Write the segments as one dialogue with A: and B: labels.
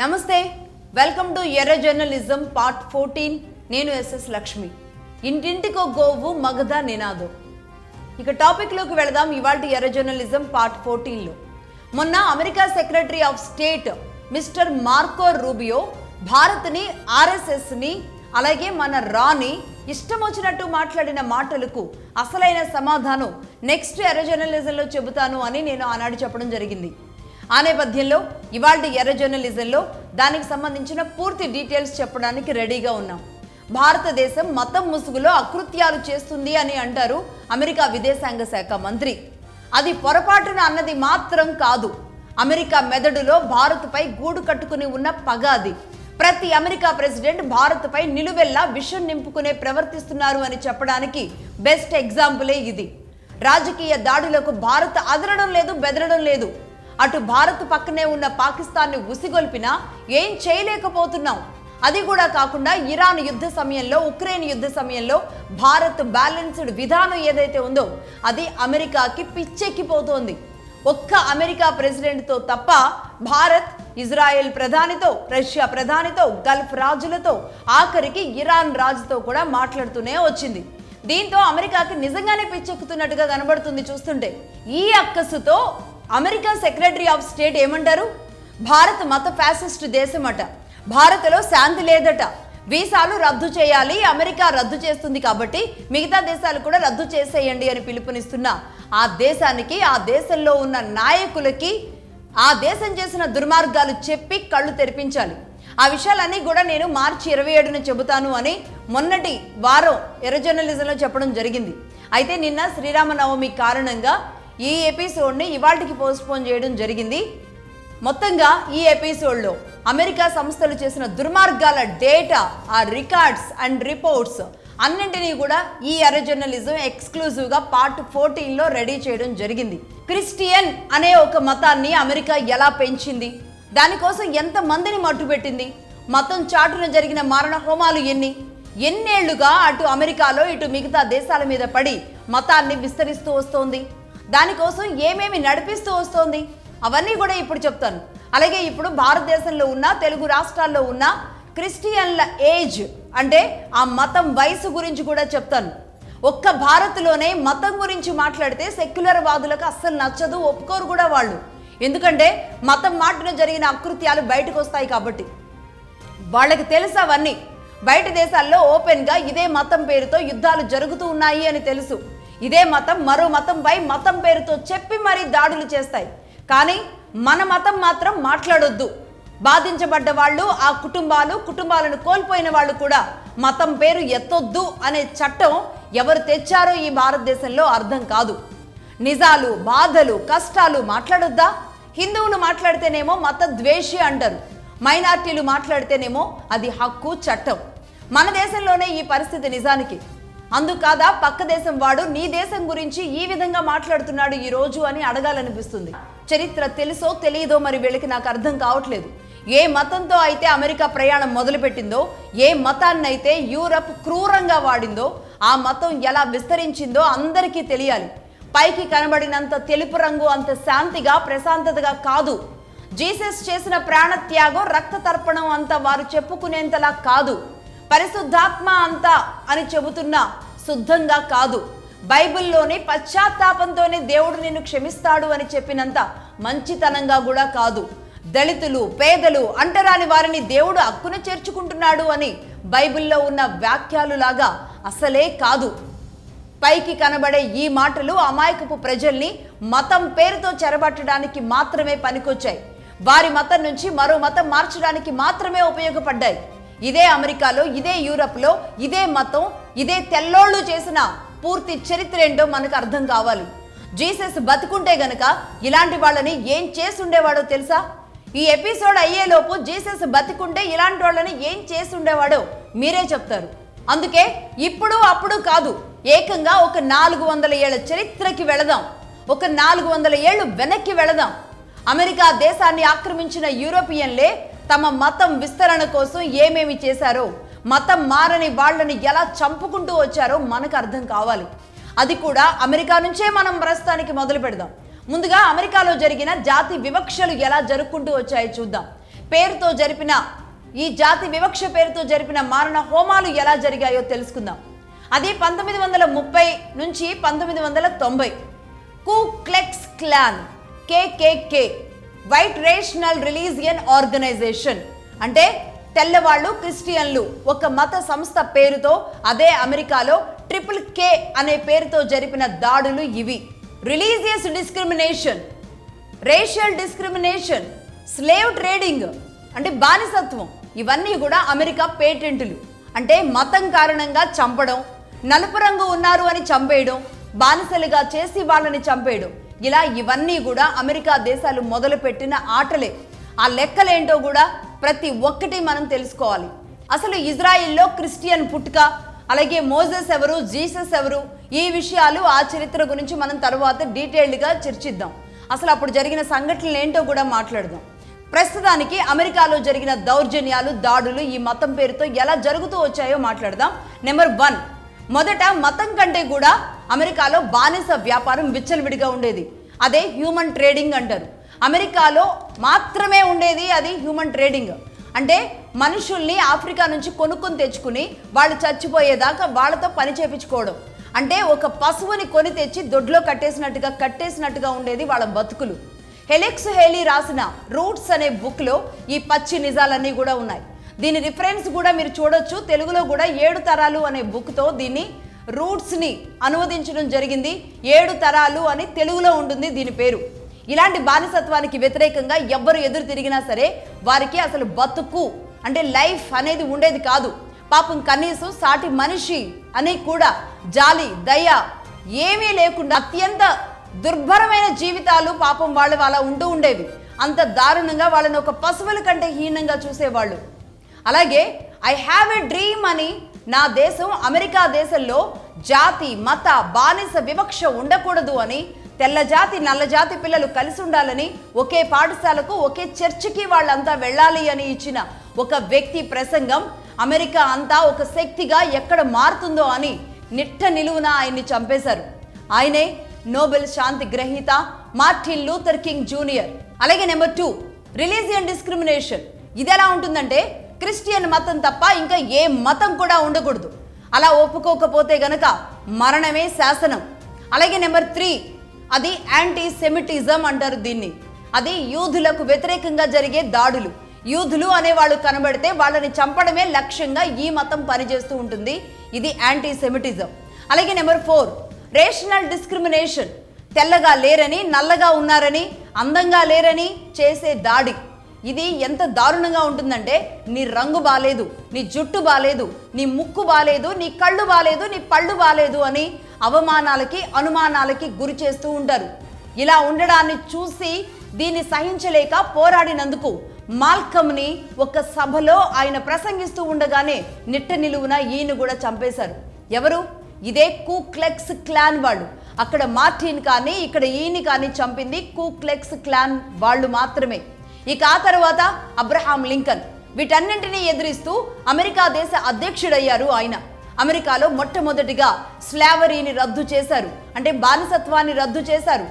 A: నమస్తే, welcome to ఎర్ర journalism part 14. నేను ఎస్ఎస్ లక్ష్మి. ఇంటింటికో గోవు మగధ నినాదం. ఇక టాపిక్లోకి వెళదాం. ఇవాల్టి ఎర్ర జర్నలిజం పార్ట్ 14లో మొన్న America secretary of state mister Marco Rubio భారత్ని, ఆర్ఎస్ఎస్ని, అలాగే మన రాని ఇష్టం వచ్చినట్టు మాట్లాడిన మాటలకు అసలైన సమాధానం నెక్స్ట్ ఎర్ర జర్నలిజంలో చెబుతాను అని నేను ఆనాడు చెప్పడం జరిగింది. ఆ నేపథ్యంలో ఇవాల్టి ఎర్ర జర్నలిజంలో దానికి సంబంధించిన పూర్తి డీటెయిల్స్ చెప్పడానికి రెడీగా ఉన్నాం. భారతదేశం మతం ముసుగులో అకృత్యాలు చేస్తుంది అని అంటారు అమెరికా విదేశాంగ శాఖ మంత్రి. అది పొరపాటున అన్నది మాత్రం కాదు. అమెరికా మెదడులో భారత్పై గూడు కట్టుకుని ఉన్న పగ అది. ప్రతి అమెరికా ప్రెసిడెంట్ భారత్పై నిలువెల్లా విషం నింపుకునే ప్రవర్తిస్తున్నారు అని చెప్పడానికి బెస్ట్ ఎగ్జాంపులే ఇది. రాజకీయ దాడులకు భారత్ అదరడం లేదు, బెదరడం లేదు. అటు భారత్ పక్కనే ఉన్న పాకిస్తాన్ని ఉసిగొల్పినా ఏం చేయలేకపోతున్నాం. అది కూడా కాకుండా ఇరాన్ యుద్ధ సమయంలో, ఉక్రెయిన్ యుద్ధ సమయంలో భారత్ బ్యాలెన్స్డ్ విధానం ఏదైతే ఉందో అది అమెరికాకి పిచ్చెక్కిపోతోంది. ఒక్క అమెరికా ప్రెసిడెంట్తో తప్ప భారత్ ఇజ్రాయెల్ ప్రధానితో, రష్యా ప్రధానితో, గల్ఫ్ రాజులతో, ఆఖరికి ఇరాన్ రాజుతో కూడా మాట్లాడుతూనే వచ్చింది. దీంతో అమెరికాకి నిజంగానే పిచ్చెక్కుతున్నట్టుగా కనబడుతుంది చూస్తుంటే. ఈ అక్కసుతో అమెరికా సెక్రటరీ ఆఫ్ స్టేట్ ఏమంటారు? భారత్ మత ఫ్యాసిస్ట్ దేశమట, భారత్లో శాంతి లేదట, వీసాలు రద్దు చేయాలి, అమెరికా రద్దు చేస్తుంది కాబట్టి మిగతా దేశాలు కూడా రద్దు చేసేయండి అని పిలుపునిస్తున్న ఆ దేశానికి, ఆ దేశంలో ఉన్న నాయకులకి ఆ దేశం చేసిన దుర్మార్గాలు చెప్పి కళ్ళు తెరిపించాలి. ఆ విషయాలన్నీ కూడా నేను మార్చి 27న చెబుతాను అని మొన్నటి వారం ఎర్ర జర్నలిజంలో చెప్పడం జరిగింది. అయితే నిన్న శ్రీరామనవమి కారణంగా ఈ ఎపిసోడ్ని ఇవాళకి పోస్ట్పోన్ చేయడం జరిగింది. మొత్తంగా ఈ ఎపిసోడ్లో అమెరికా సంస్థలు చేసిన దుర్మార్గాల డేటా, ఆ రికార్డ్స్ అండ్ రిపోర్ట్స్ అన్నింటినీ కూడా ఈ ఎర్ర జర్నలిజం ఎక్స్క్లూజివ్గా పార్ట్ 14లో రెడీ చేయడం జరిగింది. క్రిస్టియన్ అనే ఒక మతాన్ని అమెరికా ఎలా పెంచింది, దానికోసం ఎంతమందిని మట్టుపెట్టింది, మతం చాటున జరిగిన మారణ హోమాలు ఎన్నేళ్లుగా అటు అమెరికాలో ఇటు మిగతా దేశాల మీద పడి మతాన్ని విస్తరిస్తూ వస్తోంది, దానికోసం ఏమేమి నడిపిస్తూ వస్తోంది, అవన్నీ కూడా ఇప్పుడు చెప్తాను. అలాగే ఇప్పుడు భారతదేశంలో ఉన్న, తెలుగు రాష్ట్రాల్లో ఉన్న క్రిస్టియన్ల ఏజ్ అంటే ఆ మతం వయసు గురించి కూడా చెప్తాను. ఒక్క భారత్లోనే మతం గురించి మాట్లాడితే సెక్యులర్ వాదులకు అస్సలు నచ్చదు, ఒప్పుకోరు కూడా వాళ్ళు. ఎందుకంటే మతం మాటన జరిగిన అకృత్యాలు బయటకు వస్తాయి కాబట్టి. వాళ్ళకి తెలుసు అవన్నీ. బయట దేశాల్లో ఓపెన్గా ఇదే మతం పేరుతో యుద్ధాలు జరుగుతూ ఉన్నాయి అని తెలుసు. ఇదే మతం మరో మతంపై మతం పేరుతో చెప్పి మరీ దాడులు చేస్తాయి. కానీ మన మతం మాత్రం మాట్లాడొద్దు. బాధించబడ్డ వాళ్ళు, ఆ కుటుంబాలను కోల్పోయిన వాళ్ళు కూడా మతం పేరు ఎత్తొద్దు అనే చట్టం ఎవరు తెచ్చారో ఈ భారతదేశంలో అర్థం కాదు. నిజాలు, బాధలు, కష్టాలు మాట్లాడొద్దా? హిందువులు మాట్లాడితేనేమో మత ద్వేషి అంటారు, మైనార్టీలు మాట్లాడితేనేమో అది హక్కు, చట్టం. మన దేశంలోనే ఈ పరిస్థితి నిజానికి. అందుకాదా పక్క దేశం వాడు నీ దేశం గురించి ఈ విధంగా మాట్లాడుతున్నాడు ఈ రోజు అని అడగాలనిపిస్తుంది. చరిత్ర తెలుసో తెలియదో మరి వీళ్ళకి నాకు అర్థం కావట్లేదు. ఏ మతంతో అయితే అమెరికా ప్రయాణం మొదలుపెట్టిందో, ఏ మతాన్ని అయితే యూరప్ క్రూరంగా వాడిందో, ఆ మతం ఎలా విస్తరించిందో అందరికీ తెలియాలి. పైకి కనబడినంత తెలుపు రంగు అంత శాంతిగా, ప్రశాంతతగా కాదు. జీసస్ చేసిన ప్రాణత్యాగం, రక్త తర్పణం అంత వారు చెప్పుకునేంతలా కాదు. పరిశుద్ధాత్మ అంతా అని చెబుతున్నా శుద్ధంగా కాదు. బైబిల్లోని పశ్చాత్తాపంతోనే దేవుడు నిన్ను క్షమిస్తాడు అని చెప్పినంత మంచితనంగా కూడా కాదు. దళితులు, పేదలు, అంటరాని వారిని దేవుడు హక్కున చేర్చుకుంటున్నాడు అని బైబిల్లో ఉన్న వ్యాఖ్యలు లాగా అసలే కాదు. పైకి కనబడే ఈ మాటలు అమాయకపు ప్రజల్ని మతం పేరుతో చెరబట్టడానికి మాత్రమే పనికొచ్చాయి. వారి మతం నుంచి మరో మతం మార్చడానికి మాత్రమే ఉపయోగపడ్డాయి. ఇదే అమెరికాలో, ఇదే యూరప్లో ఇదే మతం, ఇదే తెల్లోళ్ళు చేసిన పూర్తి చరిత్ర ఏంటో మనకు అర్థం కావాలి. జీసస్ బతుకుంటే గనక ఇలాంటి వాళ్ళని ఏం చేసి ఉండేవాడో తెలుసా? ఈ ఎపిసోడ్ అయ్యేలోపు జీసస్ బతికుంటే ఇలాంటి వాళ్ళని ఏం చేసి ఉండేవాడో మీరే చెప్తారు. అందుకే ఇప్పుడు అప్పుడు కాదు, ఏకంగా ఒక 400 ఏళ్ల చరిత్రకి వెళదాం. ఒక 400 ఏళ్ళు వెనక్కి వెళదాం. అమెరికా దేశాన్ని ఆక్రమించిన యూరోపియన్లే తమ మతం విస్తరణ కోసం ఏమేమి చేశారో, మతం మారని వాళ్ళని ఎలా చంపుకుంటూ వచ్చారో మనకు అర్థం కావాలి. అది కూడా అమెరికా నుంచే మనం ప్రస్తుతానికి మొదలు పెడదాం. ముందుగా అమెరికాలో జరిగిన జాతి వివక్షలు ఎలా జరుపుకుంటూ వచ్చాయో చూద్దాం. పేరుతో జరిపిన ఈ జాతి వివక్ష పేరుతో జరిపిన మారణ హోమాలు ఎలా జరిగాయో తెలుసుకుందాం. అది 1930 నుంచి 1990. కు Klux Klan KKK white rational religion organisation అంటే తెల్లవాళ్ళు క్రిస్టియన్లు ఒక మత సంస్థ పేరుతో అదే అమెరికాలో KKK అనే పేరుతో జరిపిన దాడులు ఇవి. Religious discrimination, racial discrimination, slave trading అంటే బానిసత్వం, ఇవన్నీ కూడా అమెరికా పేటెంట్లు. అంటే మతం కారణంగా చంపడం, నలుపు రంగు ఉన్నారు అని చంపేయడం, బానిసలుగా చేసి వాళ్ళని చంపేయడం, ఇలా ఇవన్నీ కూడా అమెరికా దేశాలు మొదలుపెట్టిన ఆటలే. ఆ లెక్కలేంటో కూడా ప్రతి ఒక్కటి మనం తెలుసుకోవాలి. అసలు ఇజ్రాయిల్లో క్రిస్టియన్ పుట్టుక, అలాగే మోజెస్ ఎవరు, జీసస్ ఎవరు, ఈ విషయాలు ఆ చరిత్ర గురించి మనం తర్వాత డీటెయిల్డ్గా చర్చిద్దాం. అసలు అప్పుడు జరిగిన సంఘటనలు ఏంటో కూడా మాట్లాడదాం. ప్రస్తుతానికి అమెరికాలో జరిగిన దౌర్జన్యాలు, దాడులు ఈ మతం పేరుతో ఎలా జరుగుతూ వచ్చాయో మాట్లాడదాం. నెంబర్ 1, మొదట మతం కంటే కూడా అమెరికాలో బానిస వ్యాపారం విచ్చలవిడిగా ఉండేది. అదే హ్యూమన్ ట్రేడింగ్ అంటారు. అమెరికాలో మాత్రమే ఉండేది అది హ్యూమన్ ట్రేడింగ్. అంటే మనుషుల్ని ఆఫ్రికా నుంచి కొనుక్కొని తెచ్చుకుని వాళ్ళు చచ్చిపోయేదాకా వాళ్ళతో పని చేపించుకోవడం. అంటే ఒక పశువుని కొని తెచ్చి దొడ్లో కట్టేసినట్టుగా ఉండేది వాళ్ళ బతుకులు. హెలెక్స్ హేలీ రాసిన రూట్స్ అనే బుక్లో ఈ పచ్చి నిజాలన్నీ కూడా ఉన్నాయి. దీని రిఫరెన్స్ కూడా మీరు చూడొచ్చు. తెలుగులో కూడా 7 తరాలు అనే బుక్తో దీన్ని రూట్స్ని అనువదించడం జరిగింది. 7 తరాలు అని తెలుగులో ఉంటుంది దీని పేరు. ఇలాంటి బానిసత్వానికి వ్యతిరేకంగా ఎవ్వరు ఎదురు తిరిగినా సరే వారికి అసలు బతుకు అంటే లైఫ్ అనేది ఉండేది కాదు. పాపం కనీసం సాటి మనిషి అని కూడా జాలి, దయ ఏమీ లేకుండా అత్యంత దుర్భరమైన జీవితాలు పాపం వాళ్ళు అలా ఉంటూ ఉండేవి. అంత దారుణంగా వాళ్ళని ఒక పశువుల కంటే హీనంగా చూసేవాళ్ళు. అలాగే ఐ హ్యావ్ ఎ డ్రీమ్ అని నా దేశం అమెరికా దేశంలో జాతి, మత, బానిస వివక్ష ఉండకూడదు అని, తెల్ల జాతి నల్ల జాతి పిల్లలు కలిసి ఉండాలని, ఒకే పాఠశాలకు ఒకే చర్చికి వాళ్ళంతా వెళ్ళాలి అని ఇచ్చిన ఒక వ్యక్తి ప్రసంగం అమెరికా అంతా ఒక శక్తిగా ఎక్కడ మారుతుందో అని నిట్ట నిలువున ఆయన్ని చంపేశారు. ఆయనే నోబెల్ శాంతి గ్రహీత మార్టిన్ లూథర్ కింగ్ జూనియర్. అలాగే నెంబర్ 2, రిలీజియన్ డిస్క్రిమినేషన్. ఇది ఎలా ఉంటుందంటే క్రిస్టియన్ మతం తప్ప ఇంకా ఏ మతం కూడా ఉండకూడదు. అలా ఒప్పుకోకపోతే గనక మరణమే శాసనం. అలాగే నెంబర్ 3, అది యాంటీ సెమిటిజం అంటారు దీన్ని. అది యూదులకు వ్యతిరేకంగా జరిగే దాడులు. యూదులు అనేవాళ్ళు కనబడితే వాళ్ళని చంపడమే లక్ష్యంగా ఈ మతం పనిచేస్తూ ఉంటుంది. ఇది యాంటీ సెమిటిజం. అలాగే నెంబర్ 4, రేషనల్ డిస్క్రిమినేషన్. తెల్లగా లేరని, నల్లగా ఉన్నారని, అందంగా లేరని చేసే దాడి. ఇది ఎంత దారుణంగా ఉంటుందంటే నీ రంగు బాలేదు, నీ జుట్టు బాలేదు, నీ ముక్కు బాలేదు, నీ కళ్ళు బాలేదు, నీ పళ్ళు బాలేదు అని అవమానాలకి, అనుమానాలకి గురి చేస్తూ ఉంటారు. ఇలా ఉండడాన్ని చూసి దీన్ని సహించలేక పోరాడినందుకు మాల్కమ్ని ఒక సభలో ఆయన ప్రసంగిస్తూ ఉండగానే నిట్ట నిలువున ఈయన కూడా చంపేశారు. ఎవరు? ఇదే కు క్లెక్స్ క్లాన్ వాళ్ళు. అక్కడ మార్టిన్ కానీ ఇక్కడ ఈయన కానీ చంపింది కు క్లెక్స్ క్లాన్ వాళ్ళు మాత్రమే. ఇక ఆ తర్వాత అబ్రహాం లింకన్. వీటన్నింటినీ ఎదిరిస్తూ అమెరికా దేశ అధ్యక్షుడయ్యారు ఆయన. అమెరికాలో మొట్టమొదటిగా స్లావరీని రద్దు చేశారు. అంటే బానిసత్వాన్ని రద్దు చేశారు.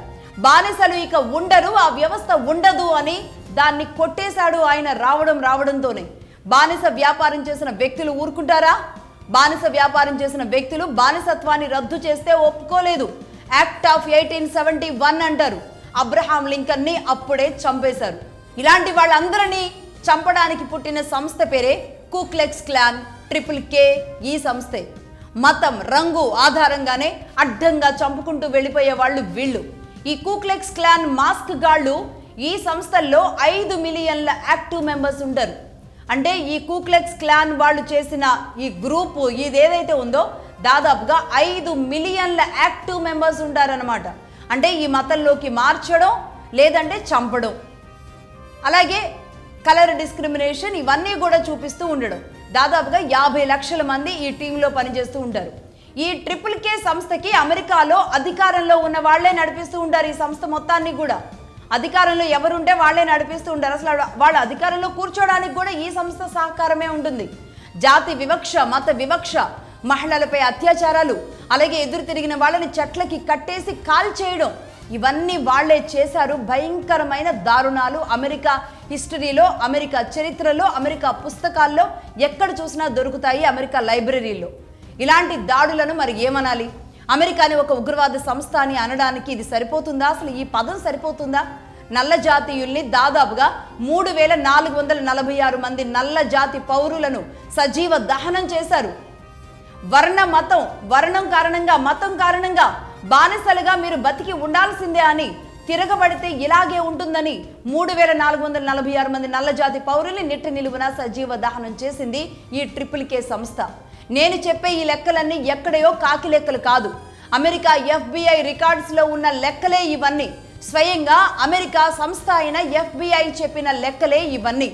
A: బానిసలు ఇక ఉండరు, ఆ వ్యవస్థ ఉండదు అని దాన్ని కొట్టేశాడు ఆయన రావడంతోనే. బానిస వ్యాపారం చేసిన వ్యక్తులు ఊరుకుంటారా? బానిస వ్యాపారం చేసిన వ్యక్తులు బానిసత్వాన్ని రద్దు చేస్తే ఒప్పుకోలేదు. యాక్ట్ ఆఫ్ 1871 అంటారు. అబ్రహాం లింకన్ని అప్పుడే చంపేశారు. ఇలాంటి వాళ్ళందరినీ చంపడానికి పుట్టిన సంస్థ పేరే కు క్లెక్స్ క్లాన్, KKK. ఈ సంస్థే. మతం, రంగు ఆధారంగానే అడ్డంగా చంపుకుంటూ వెళ్ళిపోయే వాళ్ళు వీళ్ళు. ఈ కు క్లెక్స్ క్లాన్ మాస్క్ గాళ్ళు ఈ సంస్థల్లో 5 మిలియన్ల యాక్టివ్ మెంబర్స్ ఉంటారు. అంటే ఈ కు క్లెక్స్ క్లాన్ వాళ్ళు చేసిన ఈ గ్రూపు ఇదేదైతే ఉందో దాదాపుగా 5 మిలియన్ల యాక్టివ్ మెంబర్స్ ఉంటారనమాట. అంటే ఈ మతంలోకి మార్చడం లేదంటే చంపడం. అలాగే కలర్ డిస్క్రిమినేషన్ ఇవన్నీ కూడా చూపిస్తూ ఉండడం. దాదాపుగా 50 లక్షల మంది ఈ టీంలో పనిచేస్తూ ఉంటారు. ఈ KKK సంస్థకి అమెరికాలో అధికారంలో ఉన్న వాళ్లే నడిపిస్తూ ఉంటారు. ఈ సంస్థ మొత్తాన్ని కూడా అధికారంలో ఎవరుంటే వాళ్లే నడిపిస్తూ ఉంటారు. అసలు వాళ్ళ అధికారంలో కూర్చోడానికి కూడా ఈ సంస్థ సహకారమే ఉంటుంది. జాతి వివక్ష, మత వివక్ష, మహిళలపై అత్యాచారాలు, అలాగే ఎదురు తిరిగిన వాళ్ళని చెట్లకి కట్టేసి కాల్ చేయడం, ఇవన్నీ వాళ్లే చేశారు. భయంకరమైన దారుణాలు అమెరికా హిస్టరీలో, అమెరికా చరిత్రలో, అమెరికా పుస్తకాల్లో ఎక్కడ చూసినా దొరుకుతాయి, అమెరికా లైబ్రరీలో. ఇలాంటి దాడులను మరి ఏమనాలి? అమెరికాని ఒక ఉగ్రవాద సంస్థ అని అనడానికి ఇది సరిపోతుందా? అసలు ఈ పదం సరిపోతుందా? నల్ల జాతీయుల్ని దాదాపుగా 3446 మంది నల్ల జాతి పౌరులను సజీవ దహనం చేశారు. వర్ణం కారణంగా, మతం కారణంగా బానిసలుగా మీరు బతికి ఉండాల్సిందే అని, తిరగబడితే ఇలాగే ఉంటుందని 3446 మంది నల్ల జాతి పౌరుల్ని నిట్ట నిలువున సజీవ దహనం చేసింది ఈ KKK సంస్థ. నేను చెప్పే ఈ లెక్కలన్నీ ఎక్కడయో కాకి లెక్కలు కాదు, అమెరికా FBI రికార్డ్స్లో ఉన్న లెక్కలే ఇవన్నీ. స్వయంగా అమెరికా సంస్థ అయిన FBI చెప్పిన లెక్కలే ఇవన్నీ.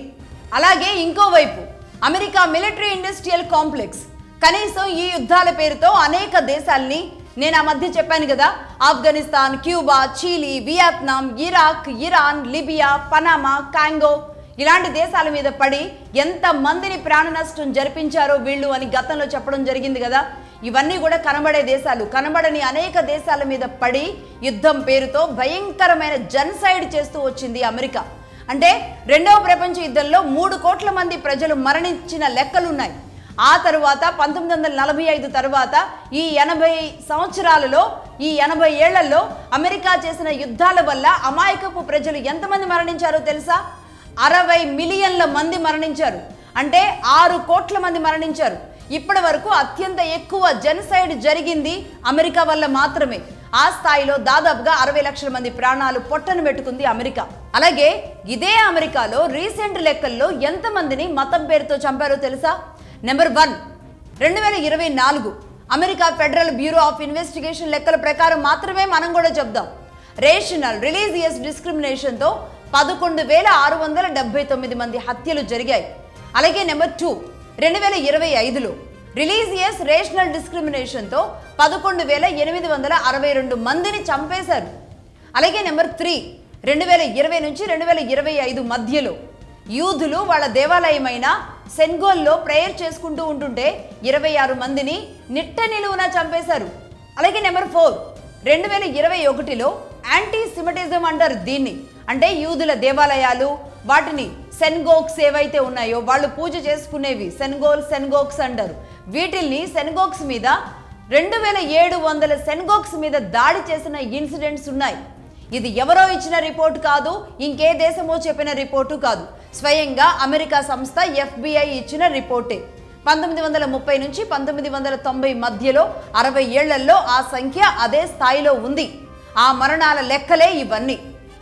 A: అలాగే ఇంకోవైపు అమెరికా మిలిటరీ ఇండస్ట్రియల్ కాంప్లెక్స్ కనీసం ఈ యుద్ధాల పేరుతో అనేక దేశాల్ని, నేను ఆ మధ్య చెప్పాను కదా, Afghanistan, Cuba, Chile, Vietnam, Iraq, Iran, Libya, Panama, Congo ఇలాంటి దేశాల మీద పడి ఎంత మందిని ప్రాణ నష్టం జరిపించారో వీళ్ళు అని గతంలో చెప్పడం జరిగింది కదా. ఇవన్నీ కూడా కనబడే దేశాలు, కనబడని అనేక దేశాల మీద పడి యుద్ధం పేరుతో భయంకరమైన జెనసైడ్ చేస్తూ వచ్చింది అమెరికా. అంటే రెండవ ప్రపంచ యుద్ధంలో 3 కోట్ల మంది ప్రజలు మరణించిన లెక్కలున్నాయి. ఆ తరువాత 1945 తర్వాత ఈ 80 సంవత్సరాలలో, ఈ 80 ఏళ్లలో అమెరికా చేసిన యుద్ధాల వల్ల అమాయకపు ప్రజలు ఎంతమంది మరణించారో తెలుసా? 60 మిలియన్ల మంది మరణించారు. అంటే 6 కోట్ల మంది మరణించారు. ఇప్పటి వరకు అత్యంత ఎక్కువ జెనసైడ్ జరిగింది అమెరికా వల్ల మాత్రమే. ఆ స్థాయిలో దాదాపుగా 60 లక్షల మంది ప్రాణాలు పొట్టను పెట్టుకుంది అమెరికా. అలాగే ఇదే అమెరికాలో రీసెంట్ లెక్కల్లో ఎంతమందిని మతం పేరుతో చంపారో తెలుసా? Number 1, 2024 America federal bureau of investigation లెక్కల ప్రకారం మాత్రమే మనం కూడా చెప్దాం. రేషనల్ రిలీజియస్ డిస్క్రిమినేషన్తో 11,679 మంది హత్యలు జరిగాయి. అలాగే నెంబర్ 2, 2025లో రిలీజియస్ రేషనల్ డిస్క్రిమినేషన్తో 11,862 మందిని చంపేశారు. అలాగే నెంబర్ 3, 2020 నుంచి 2025 మధ్యలో యూదులు వాళ్ళ దేవాలయమైన సెన్గోల్లో ప్రేయర్ చేసుకుంటూ ఉంటుంటే 26 మందిని నిట్ట నిలువున చంపేశారు. అలాగే నెంబర్ 4, 2021లో యాంటీ సిమెటిజం అంటారు దీన్ని. అంటే యూదుల దేవాలయాలు, వాటిని సెన్గోగ్స్ ఏవైతే ఉన్నాయో వాళ్ళు పూజ చేసుకునేవి సెన్గోగ్స్ అంటారు. వీటిల్ని సెన్గోగ్స్ మీద 2700 సెన్గోగ్స్ మీద దాడి చేసిన ఇన్సిడెంట్స్ ఉన్నాయి. ఇది ఎవరో ఇచ్చిన రిపోర్ట్ కాదు, ఇంకే దేశమో చెప్పిన రిపోర్టు కాదు, స్వయంగా అమెరికా సంస్థ FBI ఇచ్చిన రిపోర్టే. 1930 నుంచి 1990 మధ్యలో 60 ఏళ్లలో ఆ సంఖ్య అదే స్థాయిలో ఉంది. ఆ మరణాల లెక్కలే ఇవన్నీ.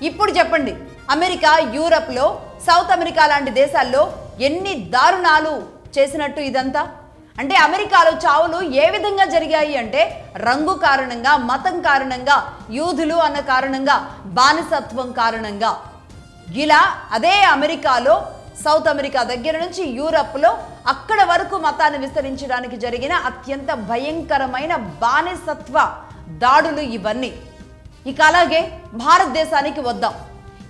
A: ఇప్పుడు చెప్పండి, అమెరికా, యూరప్లో, సౌత్ అమెరికా లాంటి దేశాల్లో ఎన్ని దారుణాలు చేసినట్టు ఇదంతా? అంటే అమెరికాలో చావులు ఏ విధంగా జరిగాయి అంటే రంగు కారణంగా, మతం కారణంగా, యూదులు అన్న కారణంగా, బానిసత్వం కారణంగా. ఇలా అదే అమెరికాలో, సౌత్ అమెరికా దగ్గర నుంచి యూరప్లో అక్కడ వరకు మతాన్ని విస్తరించడానికి జరిగిన అత్యంత భయంకరమైన బానిసత్వ దాడులు ఇవన్నీ. ఇక అలాగే భారతదేశానికి వద్దాం.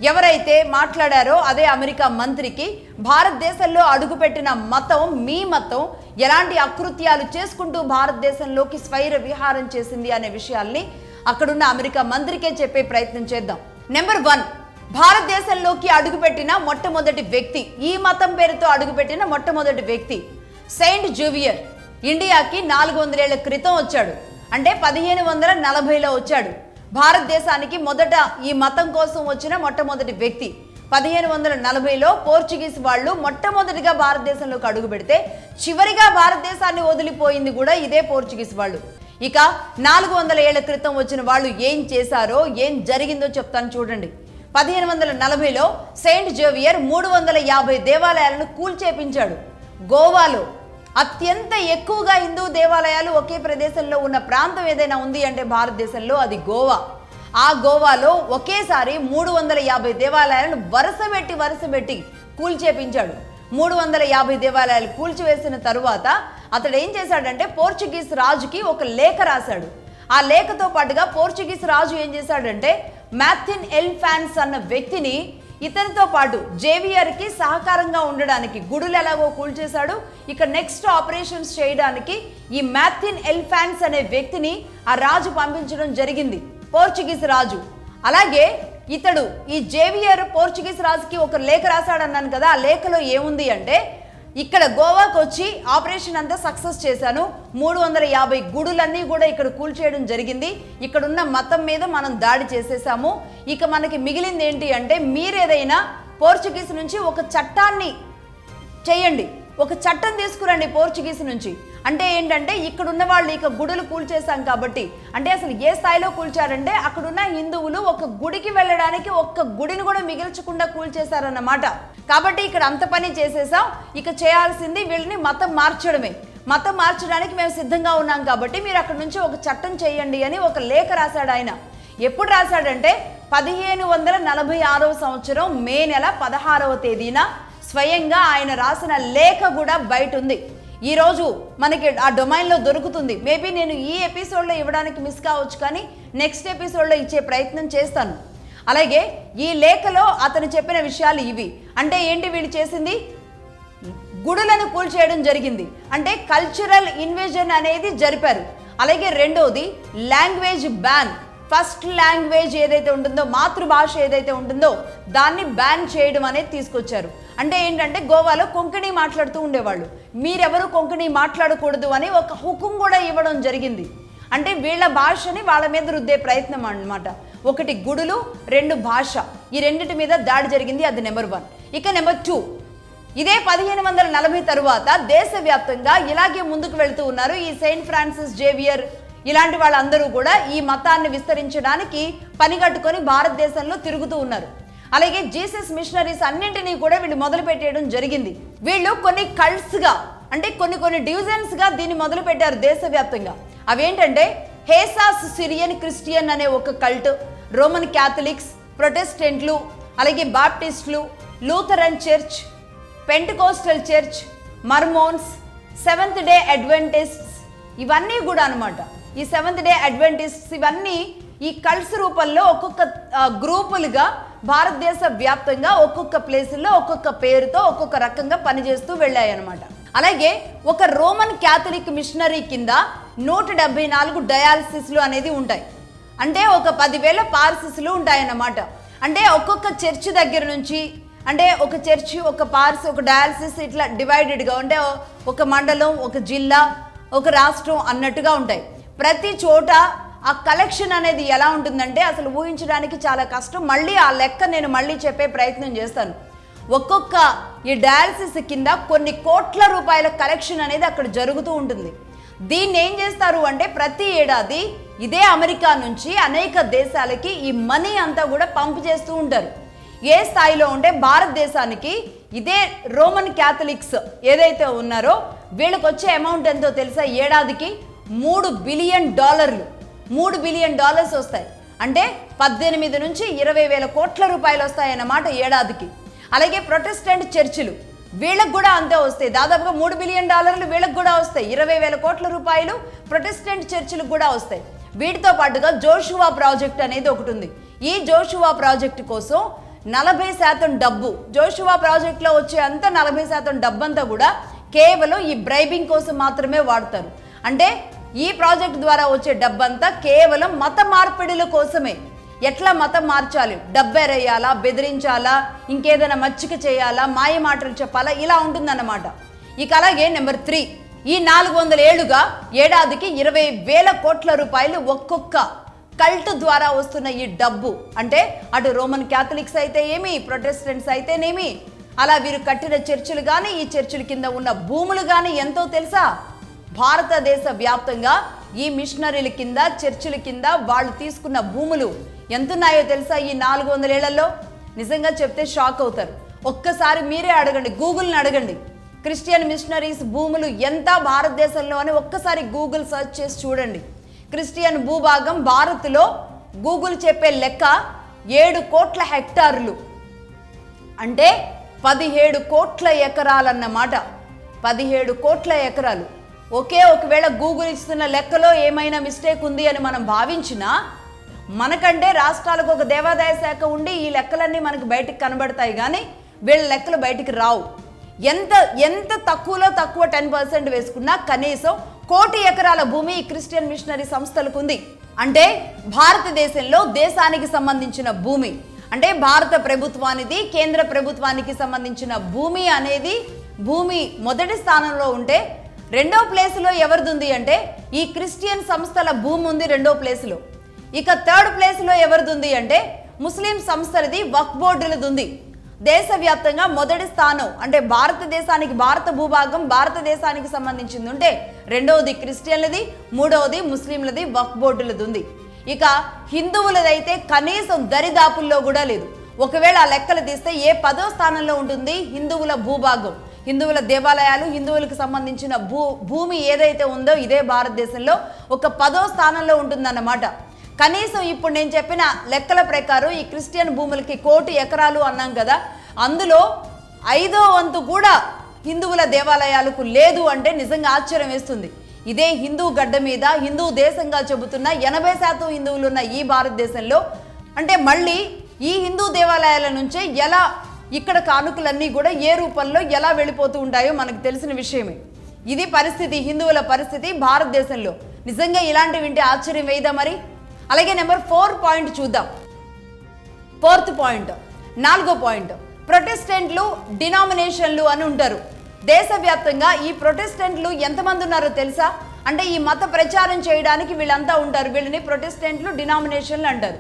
A: ఎవరైతే మాట్లాడారో అదే అమెరికా మంత్రికి భారతదేశంలో అడుగుపెట్టిన మతం, మీ మతం ఎలాంటి అకృత్యాలు చేసుకుంటూ భారతదేశంలోకి స్వైర విహారం చేసింది అనే విషయాల్ని అక్కడున్న అమెరికా మంత్రికే చెప్పే ప్రయత్నం చేద్దాం. నెంబర్ 1, భారతదేశంలోకి అడుగుపెట్టిన మొట్టమొదటి వ్యక్తి, ఈ మతం పేరుతో అడుగుపెట్టిన మొట్టమొదటి వ్యక్తి సెయింట్ జేవియర్. ఇండియాకి 400 ఏళ్ల క్రితం వచ్చాడు. అంటే 1540లో వచ్చాడు. భారతదేశానికి మొదట ఈ మతం కోసం వచ్చిన మొట్టమొదటి వ్యక్తి. 1540లో పోర్చుగీస్ వాళ్ళు మొట్టమొదటిగా భారతదేశంలోకి అడుగు పెడితే చివరిగా భారతదేశాన్ని వదిలిపోయింది కూడా ఇదే పోర్చుగీస్ వాళ్ళు. ఇక 400 ఏళ్ల క్రితం వచ్చిన వాళ్ళు ఏం చేశారో, ఏం జరిగిందో చెప్తాను చూడండి. 1540లో సెయింట్ జేవియర్ 350 దేవాలయాలను కూల్చేపించాడు. గోవాలో అత్యంత ఎక్కువగా హిందూ దేవాలయాలు ఒకే ప్రదేశంలో ఉన్న ప్రాంతం ఏదైనా ఉంది అంటే భారతదేశంలో అది గోవా. ఆ గోవాలో ఒకేసారి 350 దేవాలయాలను వరుసబెట్టి కూల్చేపించాడు. 350 దేవాలయాలు కూల్చివేసిన తరువాత అతడు ఏం చేశాడంటే పోర్చుగీస్ రాజుకి ఒక లేఖ రాశాడు. ఆ లేఖతో పాటుగా పోర్చుగీస్ రాజు ఏం చేశాడంటే మాథిన్ ఎల్ఫాన్స్ అన్న వ్యక్తిని ఇతనితో పాటు జేవియర్కి సహకారంగా ఉండడానికి, గుడులు ఎలాగో కూల్చేశాడు, ఇక నెక్స్ట్ ఆపరేషన్స్ చేయడానికి ఈ మాథిన్ ఎల్ఫాన్స్ అనే వ్యక్తిని ఆ రాజు పంపించడం జరిగింది, పోర్చుగీస్ రాజు. అలాగే ఇతడు ఈ జేవియర్ పోర్చుగీస్ రాజుకి ఒక లేఖ రాశాడన్నాను కదా. ఆ లేఖలో ఏముంది అంటే, ఇక్కడ గోవాకు వచ్చి ఆపరేషన్ అంతా సక్సెస్ చేశాను, 350 గుడులన్నీ కూడా ఇక్కడ కూల్చేయడం జరిగింది, ఇక్కడున్న మతం మీద మనం దాడి చేసేసాము, ఇక మనకి మిగిలింది ఏంటి అంటే మీరేదైనా పోర్చుగీస్ నుంచి ఒక చట్టాన్ని చేయండి, ఒక చట్టం తీసుకురండి పోర్చుగీస్ నుంచి. అంటే ఏంటంటే ఇక్కడ ఉన్న వాళ్ళు ఇక గుడులు కూల్చేశాం కాబట్టి, అంటే అసలు ఏ స్థాయిలో కూల్చారంటే అక్కడున్న హిందువులు ఒక గుడికి వెళ్ళడానికి ఒక్క గుడిని కూడా మిగిల్చకుండా కూల్చేశారన్నమాట. కాబట్టి ఇక్కడ అంత పని చేసేసాం, ఇక చేయాల్సింది వీళ్ళని మతం మార్చడమే, మతం మార్చడానికి మేము సిద్ధంగా ఉన్నాం కాబట్టి మీరు అక్కడ నుంచి ఒక చట్టం చేయండి అని ఒక లేఖ రాశాడు ఆయన. ఎప్పుడు రాశాడంటే 1546వ సంవత్సరం మే నెల 16వ తేదీన స్వయంగా ఆయన రాసిన లేఖ కూడా బయట ఉంది. ఈరోజు మనకి ఆ డొమైన్లో దొరుకుతుంది. మేబీ నేను ఈ ఎపిసోడ్లో ఇవ్వడానికి మిస్ కావచ్చు, కానీ నెక్స్ట్ ఎపిసోడ్లో ఇచ్చే ప్రయత్నం చేస్తాను. అలాగే ఈ లేఖలో అతను చెప్పిన విషయాలు ఇవి. అంటే ఏంటి వీళ్ళు చేసింది? గుడులను కూల్చేయడం జరిగింది, అంటే కల్చరల్ ఇన్వేజన్ అనేది జరిపారు. అలాగే రెండోది లాంగ్వేజ్ బ్యాన్, ఫస్ట్ లాంగ్వేజ్ ఏదైతే ఉంటుందో, మాతృభాష ఏదైతే ఉంటుందో దాన్ని బ్యాన్ చేయడం అనేది తీసుకొచ్చారు. అంటే ఏంటంటే గోవాలో కొంకణి మాట్లాడుతూ ఉండేవాళ్ళు, మీరెవరు కొంకణి మాట్లాడకూడదు అని ఒక హుకుం కూడా ఇవ్వడం జరిగింది. అంటే వీళ్ళ భాషని వాళ్ళ మీద రుద్దే ప్రయత్నం అన్నమాట. ఒకటి గుడులు, రెండు భాష, ఈ రెండిటి మీద దాడి జరిగింది. అది నెంబర్ 1. ఇక నెంబర్ 2, ఇదే 1540 తరువాత దేశవ్యాప్తంగా ఇలాగే ముందుకు వెళుతూ ఉన్నారు ఈ సెయింట్ ఫ్రాన్సిస్ జేవియర్ ఇలాంటి వాళ్ళందరూ కూడా ఈ మతాన్ని విస్తరించడానికి పనిగట్టుకొని భారతదేశంలో తిరుగుతూ ఉన్నారు. అలాగే జీసస్ మిషనరీస్ అన్నింటినీ కూడా వీళ్ళు మొదలు పెట్టేయడం జరిగింది. వీళ్ళు కొన్ని కల్ట్స్గా, అంటే కొన్ని డివిజన్స్గా దీన్ని మొదలు పెట్టారు దేశవ్యాప్తంగా. అవేంటంటే హేసాస్ సిరియన్ క్రిస్టియన్ అనే ఒక కల్ట్, రోమన్ క్యాథలిక్స్, ప్రొటెస్టెంట్లు, అలాగే బాప్టిస్టులు, Lutheran church, Pentecostal church, Mormons, seventh day adventists, ఇవన్నీ కూడా అనమాట. ఈ సెవెంత్ డే అడ్వెంటిస్ట్స్ ఇవన్నీ ఈ కల్ట్స్ రూపంలో ఒక్కొక్క గ్రూపులుగా భారతదేశ వ్యాప్తంగా ఒక్కొక్క ప్లేసుల్లో ఒక్కొక్క పేరుతో ఒక్కొక్క రకంగా పనిచేస్తూ వెళ్ళాయి అనమాట. అలాగే ఒక రోమన్ క్యాథలిక్ మిషనరీ కింద 174 డయాలసిస్లు అనేది ఉంటాయి. అంటే ఒక 10,000 పార్సిస్లు ఉంటాయన్నమాట. అంటే ఒక్కొక్క చర్చ్ దగ్గర నుంచి, అంటే ఒక చర్చ్, ఒక పార్స్, ఒక డయాలసిస్, ఇట్లా డివైడెడ్గా, అంటే ఒక మండలం, ఒక జిల్లా, ఒక రాష్ట్రం అన్నట్టుగా ఉంటాయి. ప్రతి చోట ఆ కలెక్షన్ అనేది ఎలా ఉంటుందంటే అసలు ఊహించడానికి చాలా కష్టం. మళ్ళీ ఆ లెక్క నేను మళ్ళీ చెప్పే ప్రయత్నం చేస్తాను. ఒక్కొక్క ఈ డయాలసిస్ కింద కొన్ని కోట్ల రూపాయల కలెక్షన్ అనేది అక్కడ జరుగుతూ ఉంటుంది. దీన్ని ఏం చేస్తారు అంటే ప్రతి ఏడాది ఇదే అమెరికా నుంచి అనేక దేశాలకి ఈ మనీ అంతా కూడా పంపు చేస్తూ ఉంటారు. ఏ స్థాయిలో ఉంటే భారతదేశానికి ఇదే రోమన్ క్యాథలిక్స్ ఏదైతే ఉన్నారో వీళ్ళకి వచ్చే అమౌంట్ ఎంతో తెలుసా? ఏడాదికి $3 బిలియన్, $3 బిలియన్ వస్తాయి. అంటే 18 నుంచి 20,000 కోట్ల రూపాయలు వస్తాయన్నమాట ఏడాదికి. అలాగే ప్రొటెస్టెంట్ చర్చిలు, వీళ్ళకు కూడా అంతే వస్తాయి. దాదాపుగా $3 బిలియన్ వీళ్ళకు కూడా వస్తాయి. 20,000 కోట్ల రూపాయలు ప్రొటెస్టెంట్ చర్చిలకు కూడా వస్తాయి. వీటితో పాటుగా జోషువా ప్రాజెక్ట్ అనేది ఒకటి ఉంది. ఈ జోషువా ప్రాజెక్టు కోసం 40% డబ్బు, జోషువా ప్రాజెక్ట్లో వచ్చే అంతా 40% డబ్బంతా కూడా కేవలం ఈ బ్రైబింగ్ కోసం మాత్రమే వాడతారు. అంటే ఈ ప్రాజెక్ట్ ద్వారా వచ్చే డబ్బంతా కేవలం మత మార్పిడుల కోసమే. ఎట్లా మతం మార్చాలి, డబ్బెరేయాలా, బెదిరించాలా, ఇంకేదైనా మచ్చిక చేయాలా, మాయ మాటలు చెప్పాలా, ఇలా ఉంటుందన్నమాట. ఇక అలాగే నెంబర్ 3, ఈ 400 ఏళ్లుగా ఏడాదికి 20,000 కోట్ల రూపాయలు ఒక్కొక్క కల్ట్ ద్వారా వస్తున్న ఈ డబ్బు. అంటే అటు రోమన్ క్యాథలిక్స్ అయితే ఏమి, ప్రొటెస్టెంట్స్ అయితేనేమి, అలా వీరు కట్టిన చర్చిలు కానీ, ఈ చర్చిల కింద ఉన్న భూములు కానీ ఎంతో తెలుసా? భారతదేశ వ్యాప్తంగా ఈ మిషనరీల కింద, చర్చిల కింద వాళ్ళు తీసుకున్న భూములు ఎంతున్నాయో తెలుసా ఈ 400 ఏళ్లలో? నిజంగా చెప్తే షాక్ అవుతారు. ఒక్కసారి మీరే అడగండి, గూగుల్ని అడగండి, క్రిస్టియన్ మిషనరీస్ భూములు ఎంత భారతదేశంలో అని ఒక్కసారి గూగుల్ సెర్చ్ చేసి చూడండి. క్రిస్టియన్ భూభాగం భారత్లో గూగుల్ చెప్పే లెక్క 7 కోట్ల హెక్టార్లు, అంటే 17 కోట్ల ఎకరాలన్నమాట. 17 కోట్ల ఎకరాలు. ఒకవేళ గూగుల్ ఇస్తున్న లెక్కలో ఏమైనా మిస్టేక్ ఉంది అని మనం భావించినా, మనకంటే రాష్ట్రాలకు ఒక దేవాదాయ శాఖ ఉండి ఈ లెక్కలన్నీ మనకు బయటికి కనబడతాయి, కానీ వీళ్ళ లెక్కలు బయటికి రావు. ఎంత తక్కువలో తక్కువ 10% వేసుకున్నా కనీసం 1 కోటి ఎకరాల భూమి ఈ క్రిస్టియన్ మిషనరీ సంస్థలకు ఉంది. అంటే భారతదేశంలో దేశానికి సంబంధించిన భూమి. అంటే భారత ప్రభుత్వానిది, కేంద్ర ప్రభుత్వానికి సంబంధించిన భూమి అనేది భూమి మొదటి స్థానంలో ఉంటే రెండో ప్లేస్లో ఎవరిది ఉంది అంటే ఈ క్రిస్టియన్ సంస్థల భూమి ఉంది రెండో ప్లేస్లో. ఇక థర్డ్ ప్లేస్లో ఎవరిది ఉంది అంటే ముస్లిం సంస్థలది వక్ఫ్ బోర్డులది ఉంది. దేశవ్యాప్తంగా మొదటి స్థానం అంటే భారతదేశానికి, భారత భూభాగం భారతదేశానికి సంబంధించింది ఉంటే రెండవది క్రిస్టియన్లది, మూడవది ముస్లింలది వక్ఫ్ బోర్డులది ఉంది. ఇక హిందువులదైతే కనీసం దరిదాపుల్లో కూడా లేదు. ఒకవేళ ఆ లెక్కలు తీస్తే ఏ 10వ స్థానంలో ఉంటుంది హిందువుల భూభాగం, హిందువుల దేవాలయాలు, హిందువులకు సంబంధించిన భూమి ఏదైతే ఉందో ఇదే భారతదేశంలో ఒక 10వ స్థానంలో ఉంటుందన్నమాట. కనీసం ఇప్పుడు నేను చెప్పిన లెక్కల ప్రకారం ఈ క్రిస్టియన్ భూములకి 1 కోటి ఎకరాలు అన్నాం కదా, అందులో 5వ వంతు కూడా హిందువుల దేవాలయాలకు లేదు అంటే నిజంగా ఆశ్చర్యం వేస్తుంది. ఇదే హిందూ గడ్డ మీద హిందూ దేశంగా చెబుతున్న 80% హిందువులు ఉన్న ఈ భారతదేశంలో అంటే మళ్ళీ ఈ హిందూ దేవాలయాల నుంచే ఎలా ఇక్కడ కానుకలన్నీ కూడా ఏ రూపంలో ఎలా వెళ్ళిపోతూ ఉంటాయో మనకు తెలిసిన విషయమే. ఇది పరిస్థితి, హిందువుల పరిస్థితి భారతదేశంలో. నిజంగా ఇలాంటివి వింటే ఆశ్చర్యం వేయదా మరి? అలాగే నెంబర్ 4 పాయింట్ చూద్దాం. 4th పాయింట్, 4వ పాయింట్, ప్రొటెస్టెంట్లు, డినామినేషన్లు అని ఉంటారు. దేశవ్యాప్తంగా ఈ ప్రొటెస్టెంట్లు ఎంతమంది ఉన్నారో తెలుసా? అంటే ఈ మత ప్రచారం చేయడానికి వీళ్ళంతా ఉంటారు. వీళ్ళని ప్రొటెస్టెంట్లు, డినామినేషన్లు అంటారు.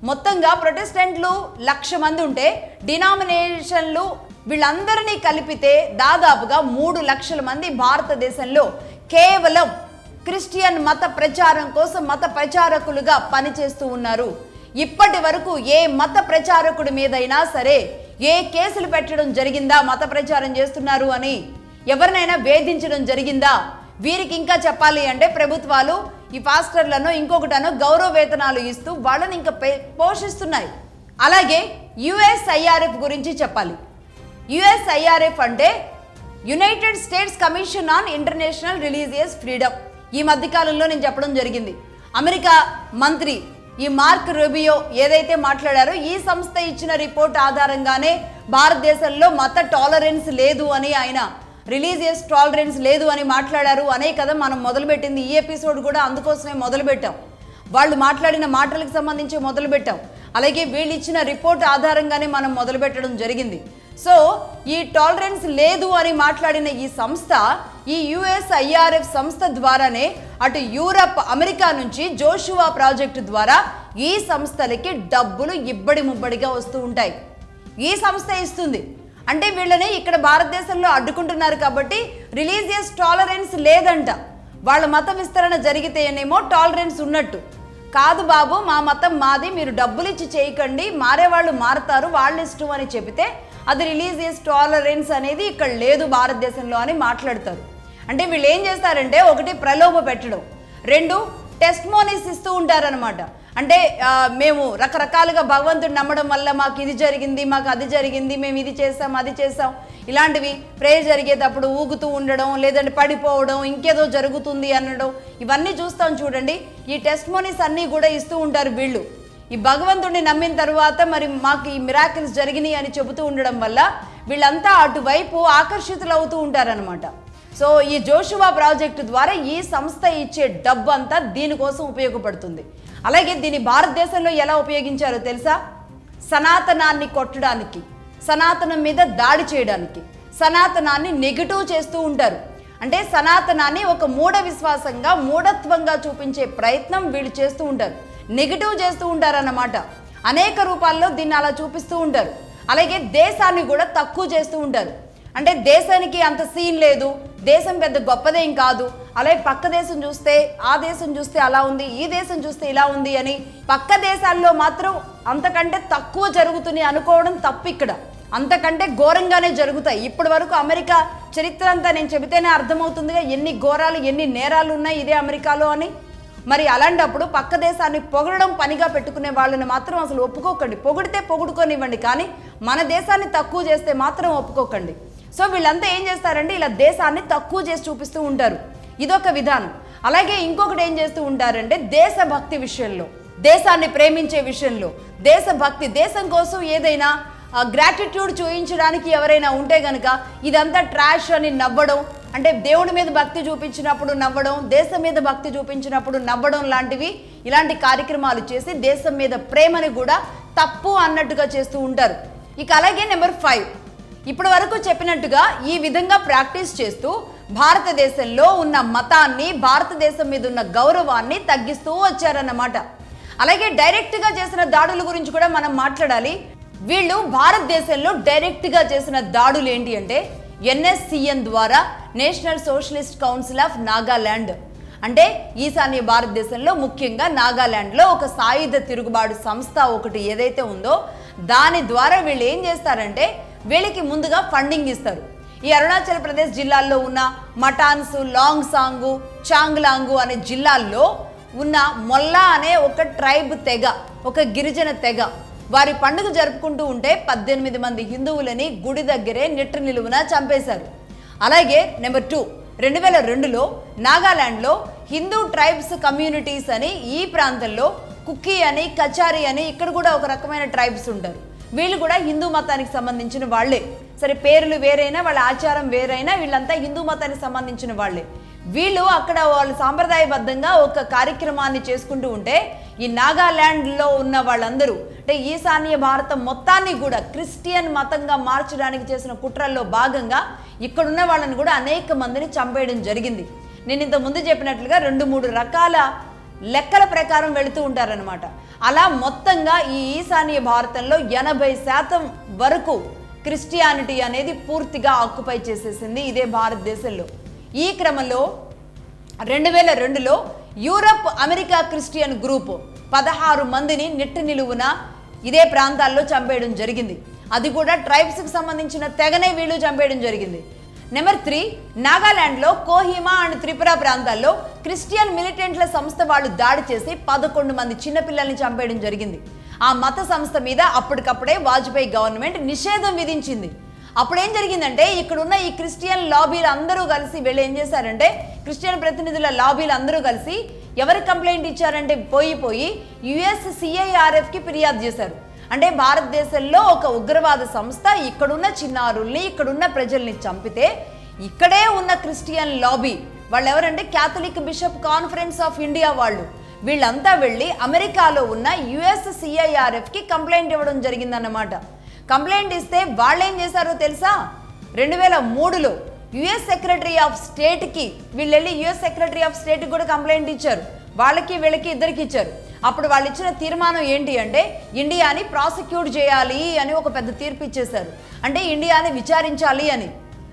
A: మొత్తంగా ప్రొటెస్టెంట్లు 1,00,000 మంది ఉంటే డినామినేషన్లు వీళ్ళందరినీ కలిపితే దాదాపుగా 3 లక్షల మంది భారతదేశంలో కేవలం క్రిస్టియన్ మత ప్రచారం కోసం మత ప్రచారకులుగా పనిచేస్తూ ఉన్నారు. ఇప్పటి వరకు ఏ మత ప్రచారకుడి మీదైనా సరే ఏ కేసులు పెట్టడం జరిగిందా మత ప్రచారం చేస్తున్నారు అని? ఎవరినైనా వేధించడం జరిగిందా? వీరికి ఇంకా చెప్పాలి అంటే ప్రభుత్వాలు ఈ పాస్టర్లను ఇంకొకటను గౌరవ వేతనాలు ఇస్తూ వాళ్ళని ఇంకా పోషిస్తున్నాయి. అలాగే USIRF గురించి చెప్పాలి. USIRF అంటే United states commission on international religious freedom. ఈ మధ్యకాలంలో నేను చెప్పడం జరిగింది. అమెరికా మంత్రి ఈ మార్క్ రూబియో ఏదైతే మాట్లాడారో ఈ సంస్థ ఇచ్చిన రిపోర్ట్ ఆధారంగానే భారతదేశంలో మత టాలరెన్స్ లేదు అని, ఆయన రిలీజియస్ టాలరెన్స్ లేదు అని మాట్లాడారు అనే కదా మనం మొదలుపెట్టింది. ఈ ఎపిసోడ్ కూడా అందుకోసమే మొదలుపెట్టాం. వాళ్ళు మాట్లాడిన మాటలకు సంబంధించి మొదలుపెట్టాం. అలాగే వీళ్ళు ఇచ్చిన రిపోర్ట్ ఆధారంగానే మనం మొదలుపెట్టడం జరిగింది. సో ఈ టాలరెన్స్ లేదు అని మాట్లాడిన ఈ సంస్థ, ఈ USIRF సంస్థ ద్వారానే అటు యూరప్, అమెరికా నుంచి జోషువా ప్రాజెక్టు ద్వారా ఈ సంస్థలకి డబ్బులు ఇబ్బడి ముబ్బడిగా వస్తూ ఉంటాయి. ఈ సంస్థ ఇస్తుంది. అంటే వీళ్ళని ఇక్కడ భారతదేశంలో అడ్డుకుంటున్నారు కాబట్టి రిలీజియస్ టాలరెన్స్ లేదంట. వాళ్ళ మత విస్తరణ జరిగితేనేమో టాలరెన్స్ ఉన్నట్టు. కాదు బాబు, మా మతం మాది, మీరు డబ్బులు ఇచ్చి చేయకండి, మారేవాళ్ళు మారుతారు, వాళ్ళ ఇష్టం అని చెబితే అది రిలీజియస్ టాలరెన్స్ అనేది ఇక్కడ లేదు భారతదేశంలో అని మాట్లాడతారు. అంటే వీళ్ళు ఏం చేస్తారంటే, 1 ప్రలోభ పెట్టడం, 2 టెస్టిమోనీస్ ఇస్తూ ఉంటారనమాట. అంటే మేము రకరకాలుగా భగవంతుడు నమ్మడం వల్ల మాకు ఇది జరిగింది, మాకు అది జరిగింది, మేము ఇది చేసాం, అది చేసాం, ఇలాంటివి ప్రేయర్ జరిగేటప్పుడు ఊగుతూ ఉండడం, లేదంటే పడిపోవడం, ఇంకేదో జరుగుతుంది అనడం, ఇవన్నీ చూస్తాం చూడండి. ఈ టెస్టిమోనీస్ అన్నీ కూడా ఇస్తూ ఉంటారు వీళ్ళు. ఈ భగవంతుడిని నమ్మిన తర్వాత మరి మాకు ఈ మిరాకిల్స్ జరిగినాయి అని చెబుతూ ఉండడం వల్ల వీళ్ళంతా అటువైపు ఆకర్షితులు అవుతూ ఉంటారనమాట. సో ఈ జోషువా ప్రాజెక్టు ద్వారా ఈ సంస్థ ఇచ్చే డబ్బు అంతా దీనికోసం ఉపయోగపడుతుంది. అలాగే దీన్ని భారతదేశంలో ఎలా ఉపయోగించారో తెలుసా? సనాతనాన్ని కొట్టడానికి, సనాతనం మీద దాడి చేయడానికి, సనాతనాన్ని నెగిటివ్ చేస్తూ ఉంటారు. అంటే సనాతనాన్ని ఒక మూఢ విశ్వాసంగా, మూఢత్వంగా చూపించే ప్రయత్నం వీళ్ళు చేస్తూ ఉంటారు, నెగిటివ్ చేస్తూ ఉంటారన్నమాట. అనేక రూపాల్లో దీన్ని అలా చూపిస్తూ ఉంటారు. అలాగే దేశాన్ని కూడా తక్కువ చేస్తూ ఉంటారు. అంటే దేశానికి అంత సీన్ లేదు, దేశం పెద్ద గొప్పదేం కాదు, అలాగే పక్క దేశం చూస్తే ఆ దేశం చూస్తే అలా ఉంది, ఈ దేశం చూస్తే ఇలా ఉంది అని పక్క దేశాల్లో మాత్రం అంతకంటే తక్కువ జరుగుతుంది అనుకోవడం తప్పు. ఇక్కడ అంతకంటే ఘోరంగానే జరుగుతాయి. ఇప్పటి వరకు అమెరికా చరిత్ర అంతా నేను చెబితేనే అర్థమవుతుందిగా ఎన్ని ఘోరాలు, ఎన్ని నేరాలు ఉన్నాయి ఇదే అమెరికాలో అని. మరి అలాంటప్పుడు పక్క దేశాన్ని పొగడడం పనిగా పెట్టుకునే వాళ్ళని మాత్రం అసలు ఒప్పుకోకండి. పొగిడితే పొగుడుకొనివ్వండి, కానీ మన దేశాన్ని తక్కువ చేస్తే మాత్రం ఒప్పుకోకండి. సో వీళ్ళంతా ఏం చేస్తారంటే ఇలా దేశాన్ని తక్కువ చేసి చూపిస్తూ ఉంటారు. ఇదొక విధానం. అలాగే ఇంకొకటి ఏం చేస్తూ ఉంటారంటే దేశభక్తి విషయంలో, దేశాన్ని ప్రేమించే విషయంలో, దేశభక్తి, దేశం కోసం ఏదైనా గ్రాటిట్యూడ్ చూపించడానికి ఎవరైనా ఉంటే గనక ఇదంతా ట్రాష్ అని నవ్వడం, అంటే దేవుడి మీద భక్తి చూపించినప్పుడు నవ్వడం, దేశం మీద భక్తి చూపించినప్పుడు నవ్వడం లాంటివి, ఇలాంటి కార్యక్రమాలు చేసి దేశం మీద ప్రేమని కూడా తప్పు అన్నట్టుగా చేస్తూ ఉంటారు. ఇక అలాగే నెంబర్ 5, ఇప్పటి వరకు చెప్పినట్టుగా ఈ విధంగా ప్రాక్టీస్ చేస్తూ భారతదేశంలో ఉన్న మతాన్ని, భారతదేశం మీద ఉన్న గౌరవాన్ని తగ్గిస్తూ వచ్చారన్నమాట. అలాగే డైరెక్ట్గా చేసిన దాడుల గురించి కూడా మనం మాట్లాడాలి. వీళ్ళు భారతదేశంలో డైరెక్ట్గా చేసిన దాడులు ఏంటి అంటే NSCN ద్వారా national socialist council of Nagaland, అంటే ఈశాన్య భారతదేశంలో ముఖ్యంగా నాగాలాండ్లో ఒక సాయుధ తిరుగుబాటు సంస్థ ఒకటి ఏదైతే ఉందో దాని ద్వారా వీళ్ళు ఏం చేస్తారంటే వీళ్ళకి ముందుగా ఫండింగ్ ఇస్తారు. ఈ అరుణాచల్ ప్రదేశ్ జిల్లాల్లో ఉన్న మటాన్స్, లాంగ్ సాంగు, చాంగ్లాంగు అనే జిల్లాల్లో ఉన్న మొల్లా అనే ఒక ట్రైబ్ తెగ, ఒక గిరిజన తెగ వారి పండుగ జరుపుకుంటూ ఉంటే 18 మంది హిందువులని గుడి దగ్గరే నిట్ట నిలువున చంపేశారు. అలాగే నెంబర్ 2, 2002లో నాగాలాండ్లో హిందూ ట్రైబ్స్ కమ్యూనిటీస్ అని ఈ ప్రాంతంలో కుక్కీ అని, కచారి అని ఇక్కడ కూడా ఒక రకమైన ట్రైబ్స్ ఉంటారు. వీళ్ళు కూడా హిందూ మతానికి సంబంధించిన వాళ్లే. సరే పేర్లు వేరైనా వాళ్ళ ఆచారం వేరైనా వీళ్ళంతా హిందూ మతానికి సంబంధించిన వాళ్లే. వీళ్ళు అక్కడ వాళ్ళు సాంప్రదాయబద్ధంగా ఒక కార్యక్రమాన్ని చేసుకుంటూ ఉంటే ఈ నాగాలాండ్లో ఉన్న వాళ్ళందరూ అంటే ఈశాన్య భారతం మొత్తాన్ని కూడా క్రిస్టియన్ మతంగా మార్చడానికి చేసిన కుట్రల్లో భాగంగా ఇక్కడున్న వాళ్ళని కూడా అనేక మందిని చంపేయడం జరిగింది. నేను ఇంత ముందు చెప్పినట్లుగా 2-3 రకాల లెక్కల ప్రకారం వెళుతూ ఉంటారనమాట. అలా మొత్తంగా ఈ ఈశాన్య భారతంలో 80% వరకు క్రిస్టియానిటీ అనేది పూర్తిగా ఆక్యుపై చేసేసింది ఇదే భారతదేశంలో. ఈ క్రమంలో 2002లో యూరప్ అమెరికా క్రిస్టియన్ గ్రూప్ 16 మందిని నిట్ట నిలువున ఇదే ప్రాంతాల్లో చంపేయడం జరిగింది. అది కూడా ట్రైబ్స్కి సంబంధించిన తెగనే వీళ్ళు చంపేయడం జరిగింది. నెంబర్ 3, నాగాలాండ్లో కోహిమా అండ్ త్రిపుర ప్రాంతాల్లో క్రిస్టియన్ మిలిటెంట్ల సంస్థ వాళ్ళు దాడి చేసి 11 మంది చిన్నపిల్లల్ని చంపేయడం జరిగింది. ఆ మత సంస్థ మీద అప్పటికప్పుడే వాజ్పేయి గవర్నమెంట్ నిషేధం విధించింది. అప్పుడు ఏం జరిగిందంటే ఇక్కడున్న ఈ క్రిస్టియన్ లాబీలు అందరూ కలిసి వీళ్ళు ఏం చేశారంటే క్రిస్టియన్ ప్రతినిధుల లాబీలు అందరూ కలిసి ఎవరికి కంప్లైంట్ ఇచ్చారంటే పోయి USCIRFకి ఫిర్యాదు చేశారు. అంటే భారతదేశంలో ఒక ఉగ్రవాద సంస్థ ఇక్కడున్న చిన్నారుల్ని, ఇక్కడున్న ప్రజల్ని చంపితే ఇక్కడే ఉన్న క్రిస్టియన్ లాబీ వాళ్ళు ఎవరంటే Catholic bishop conference of India వాళ్ళు వీళ్ళంతా వెళ్ళి అమెరికాలో ఉన్న USCIRFకి కంప్లైంట్ ఇవ్వడం జరిగిందన్నమాట. కంప్లైంట్ ఇస్తే వాళ్ళు ఏం చేశారో తెలుసా? 2003లో US సెక్రటరీ ఆఫ్ స్టేట్కి వీళ్ళు వెళ్ళి US సెక్రటరీ ఆఫ్ స్టేట్కి కూడా కంప్లైంట్ ఇచ్చారు. వాళ్ళకి వీళ్ళకి ఇద్దరికి ఇచ్చారు. అప్పుడు వాళ్ళు ఇచ్చిన తీర్మానం ఏంటి అంటే ఇండియాని ప్రాసిక్యూట్ చేయాలి అని ఒక పెద్ద తీర్పు ఇచ్చేశారు. అంటే ఇండియాని విచారించాలి అని.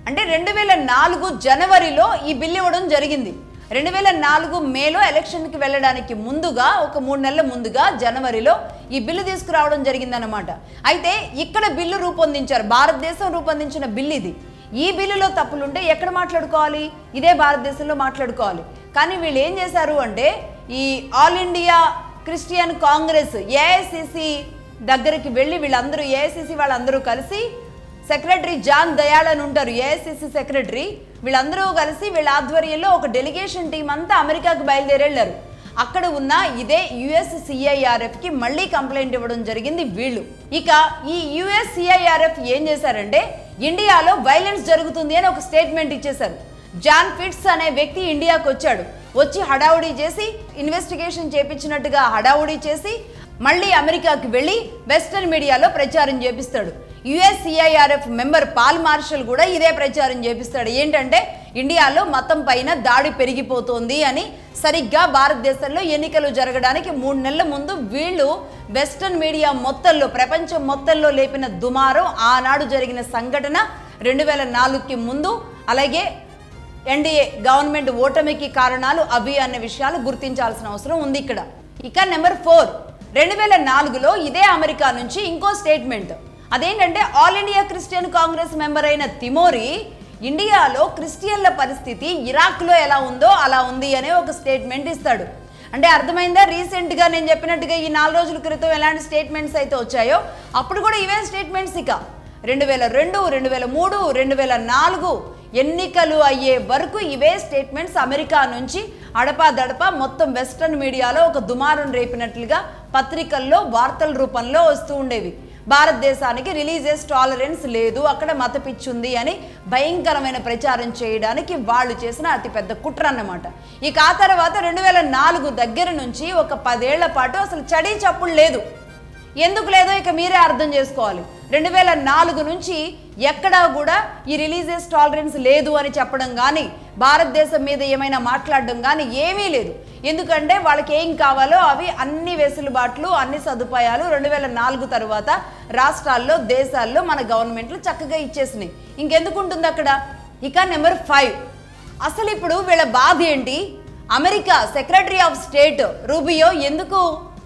A: అంటే 2004 జనవరిలో ఈ బిల్లు ఇవ్వడం జరిగింది. 2004 మేలో ఎలక్షన్కి వెళ్ళడానికి ముందుగా ఒక 3 నెలల ముందుగా జనవరిలో ఈ బిల్లు తీసుకురావడం జరిగిందన్నమాట. అయితే ఇక్కడ బిల్లు రూపొందించారు, భారతదేశం రూపొందించిన బిల్లు ఇది. ఈ బిల్లులో తప్పులుంటే ఎక్కడ మాట్లాడుకోవాలి? ఇదే భారతదేశంలో మాట్లాడుకోవాలి. కానీ వీళ్ళు ఏం చేశారు అంటే ఈ all India Christian Congress AICC దగ్గరికి వెళ్ళి వీళ్ళందరూ AICC వాళ్ళందరూ కలిసి సెక్రటరీ జాన్ దయాళ్ అని ఉంటారు AICC సెక్రటరీ, వీళ్ళందరూ కలిసి వీళ్ళ ఆధ్వర్యంలో ఒక డెలిగేషన్ టీం అంతా అమెరికాకు బయలుదేరెళ్ళారు. అక్కడ ఉన్న ఇదే USCIRFకి మళ్ళీ కంప్లైంట్ ఇవ్వడం జరిగింది వీళ్ళు. ఇక ఈ USCIRF ఏం చేశారంటే ఇండియాలో వైలెన్స్ జరుగుతుంది అని ఒక స్టేట్మెంట్ ఇచ్చేశారు. జాన్ ఫిట్స్ అనే వ్యక్తి ఇండియాకు వచ్చి హడావుడి చేసి ఇన్వెస్టిగేషన్ చేపించినట్టుగా హడావుడి చేసి మళ్ళీ అమెరికాకి వెళ్ళి వెస్టర్న్ మీడియాలో ప్రచారం చేపిస్తాడు. USCIRF మెంబర్ పాల్ మార్షల్ కూడా ఇదే ప్రచారం చేపిస్తాడు. ఏంటంటే ఇండియాలో మతం పైన దాడి పెరిగిపోతుంది అని. సరిగ్గా భారతదేశంలో ఎన్నికలు జరగడానికి 3 నెలల ముందు వీళ్ళు వెస్టర్న్ మీడియా మొత్తంలో ప్రపంచం మొత్తంలో లేపిన దుమారం, ఆనాడు జరిగిన సంఘటన 2004కి ముందు, అలాగే NDA గవర్నమెంట్ ఓటమికి కారణాలు అవి అనే విషయాలు గుర్తించాల్సిన అవసరం ఉంది ఇక్కడ. ఇక నెంబర్ 4, 2004లో ఇదే అమెరికా నుంచి ఇంకో స్టేట్మెంట్. అదేంటంటే all India Christian Congress member అయిన తిమోరీ ఇండియాలో క్రిస్టియన్ల పరిస్థితి ఇరాక్లో ఎలా ఉందో అలా ఉంది అనే ఒక స్టేట్మెంట్ ఇస్తాడు. అంటే అర్థమైందా? రీసెంట్గా నేను చెప్పినట్టుగా ఈ 4 రోజుల క్రితం ఎలాంటి స్టేట్మెంట్స్ అయితే వచ్చాయో అప్పుడు కూడా ఇవే స్టేట్మెంట్స్. ఇక 2002, 2003, 2004 ఎన్నికలు అయ్యే వరకు ఇవే స్టేట్మెంట్స్ అమెరికా నుంచి అడపాదడపా మొత్తం వెస్టర్న్ మీడియాలో ఒక దుమారం రేపినట్లుగా పత్రికల్లో వార్తల రూపంలో వస్తూ ఉండేవి. భారతదేశానికి రిలీజియస్ టాలరెన్స్ లేదు, అక్కడ మత పిచ్చుంది అని భయంకరమైన ప్రచారం చేయడానికి వాళ్ళు చేసిన అతిపెద్ద కుట్ర అన్నమాట. ఇక ఆ తర్వాత 2004 దగ్గర నుంచి ఒక 10 ఏళ్ల పాటు అసలు చడీ చప్పుడు లేదు. ఎందుకు లేదో ఇక మీరే అర్థం చేసుకోవాలి. 2004 నుంచి ఎక్కడా కూడా ఈ రిలీజియస్ టాలరెన్స్ లేదు అని చెప్పడం కానీ, భారతదేశం మీద ఏమైనా మాట్లాడడం కానీ ఏమీ లేదు. ఎందుకంటే వాళ్ళకి ఏం కావాలో అవి అన్ని వెసులుబాట్లు, అన్ని సదుపాయాలు 2004 తర్వాత రాష్ట్రాల్లో, దేశాల్లో మన గవర్నమెంట్లు చక్కగా ఇచ్చేసినాయి. ఇంకెందుకు ఉంటుంది అక్కడ. ఇక నెంబర్ 5, అసలు ఇప్పుడు వీళ్ళ బాధ ఏంటి? America secretary of state Rubio ఎందుకు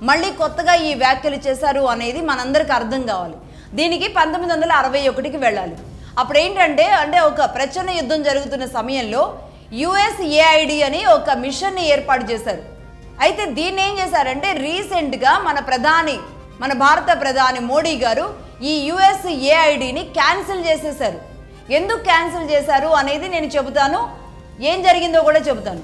A: మళ్ళీ కొత్తగా ఈ వ్యాఖ్యలు చేశారు అనేది మనందరికి అర్థం కావాలి. దీనికి 1961కి వెళ్ళాలి. అప్పుడు ఏంటంటే ఒక ప్రచన్న యుద్ధం జరుగుతున్న సమయంలో USAID అని ఒక మిషన్ని ఏర్పాటు చేశారు. అయితే దీన్ని ఏం చేశారంటే రీసెంట్గా మన భారత ప్రధాని మోడీ గారు ఈ USAIDని క్యాన్సిల్ చేసేశారు. ఎందుకు క్యాన్సిల్ చేశారు అనేది నేను చెబుతాను, ఏం జరిగిందో కూడా చెబుతాను.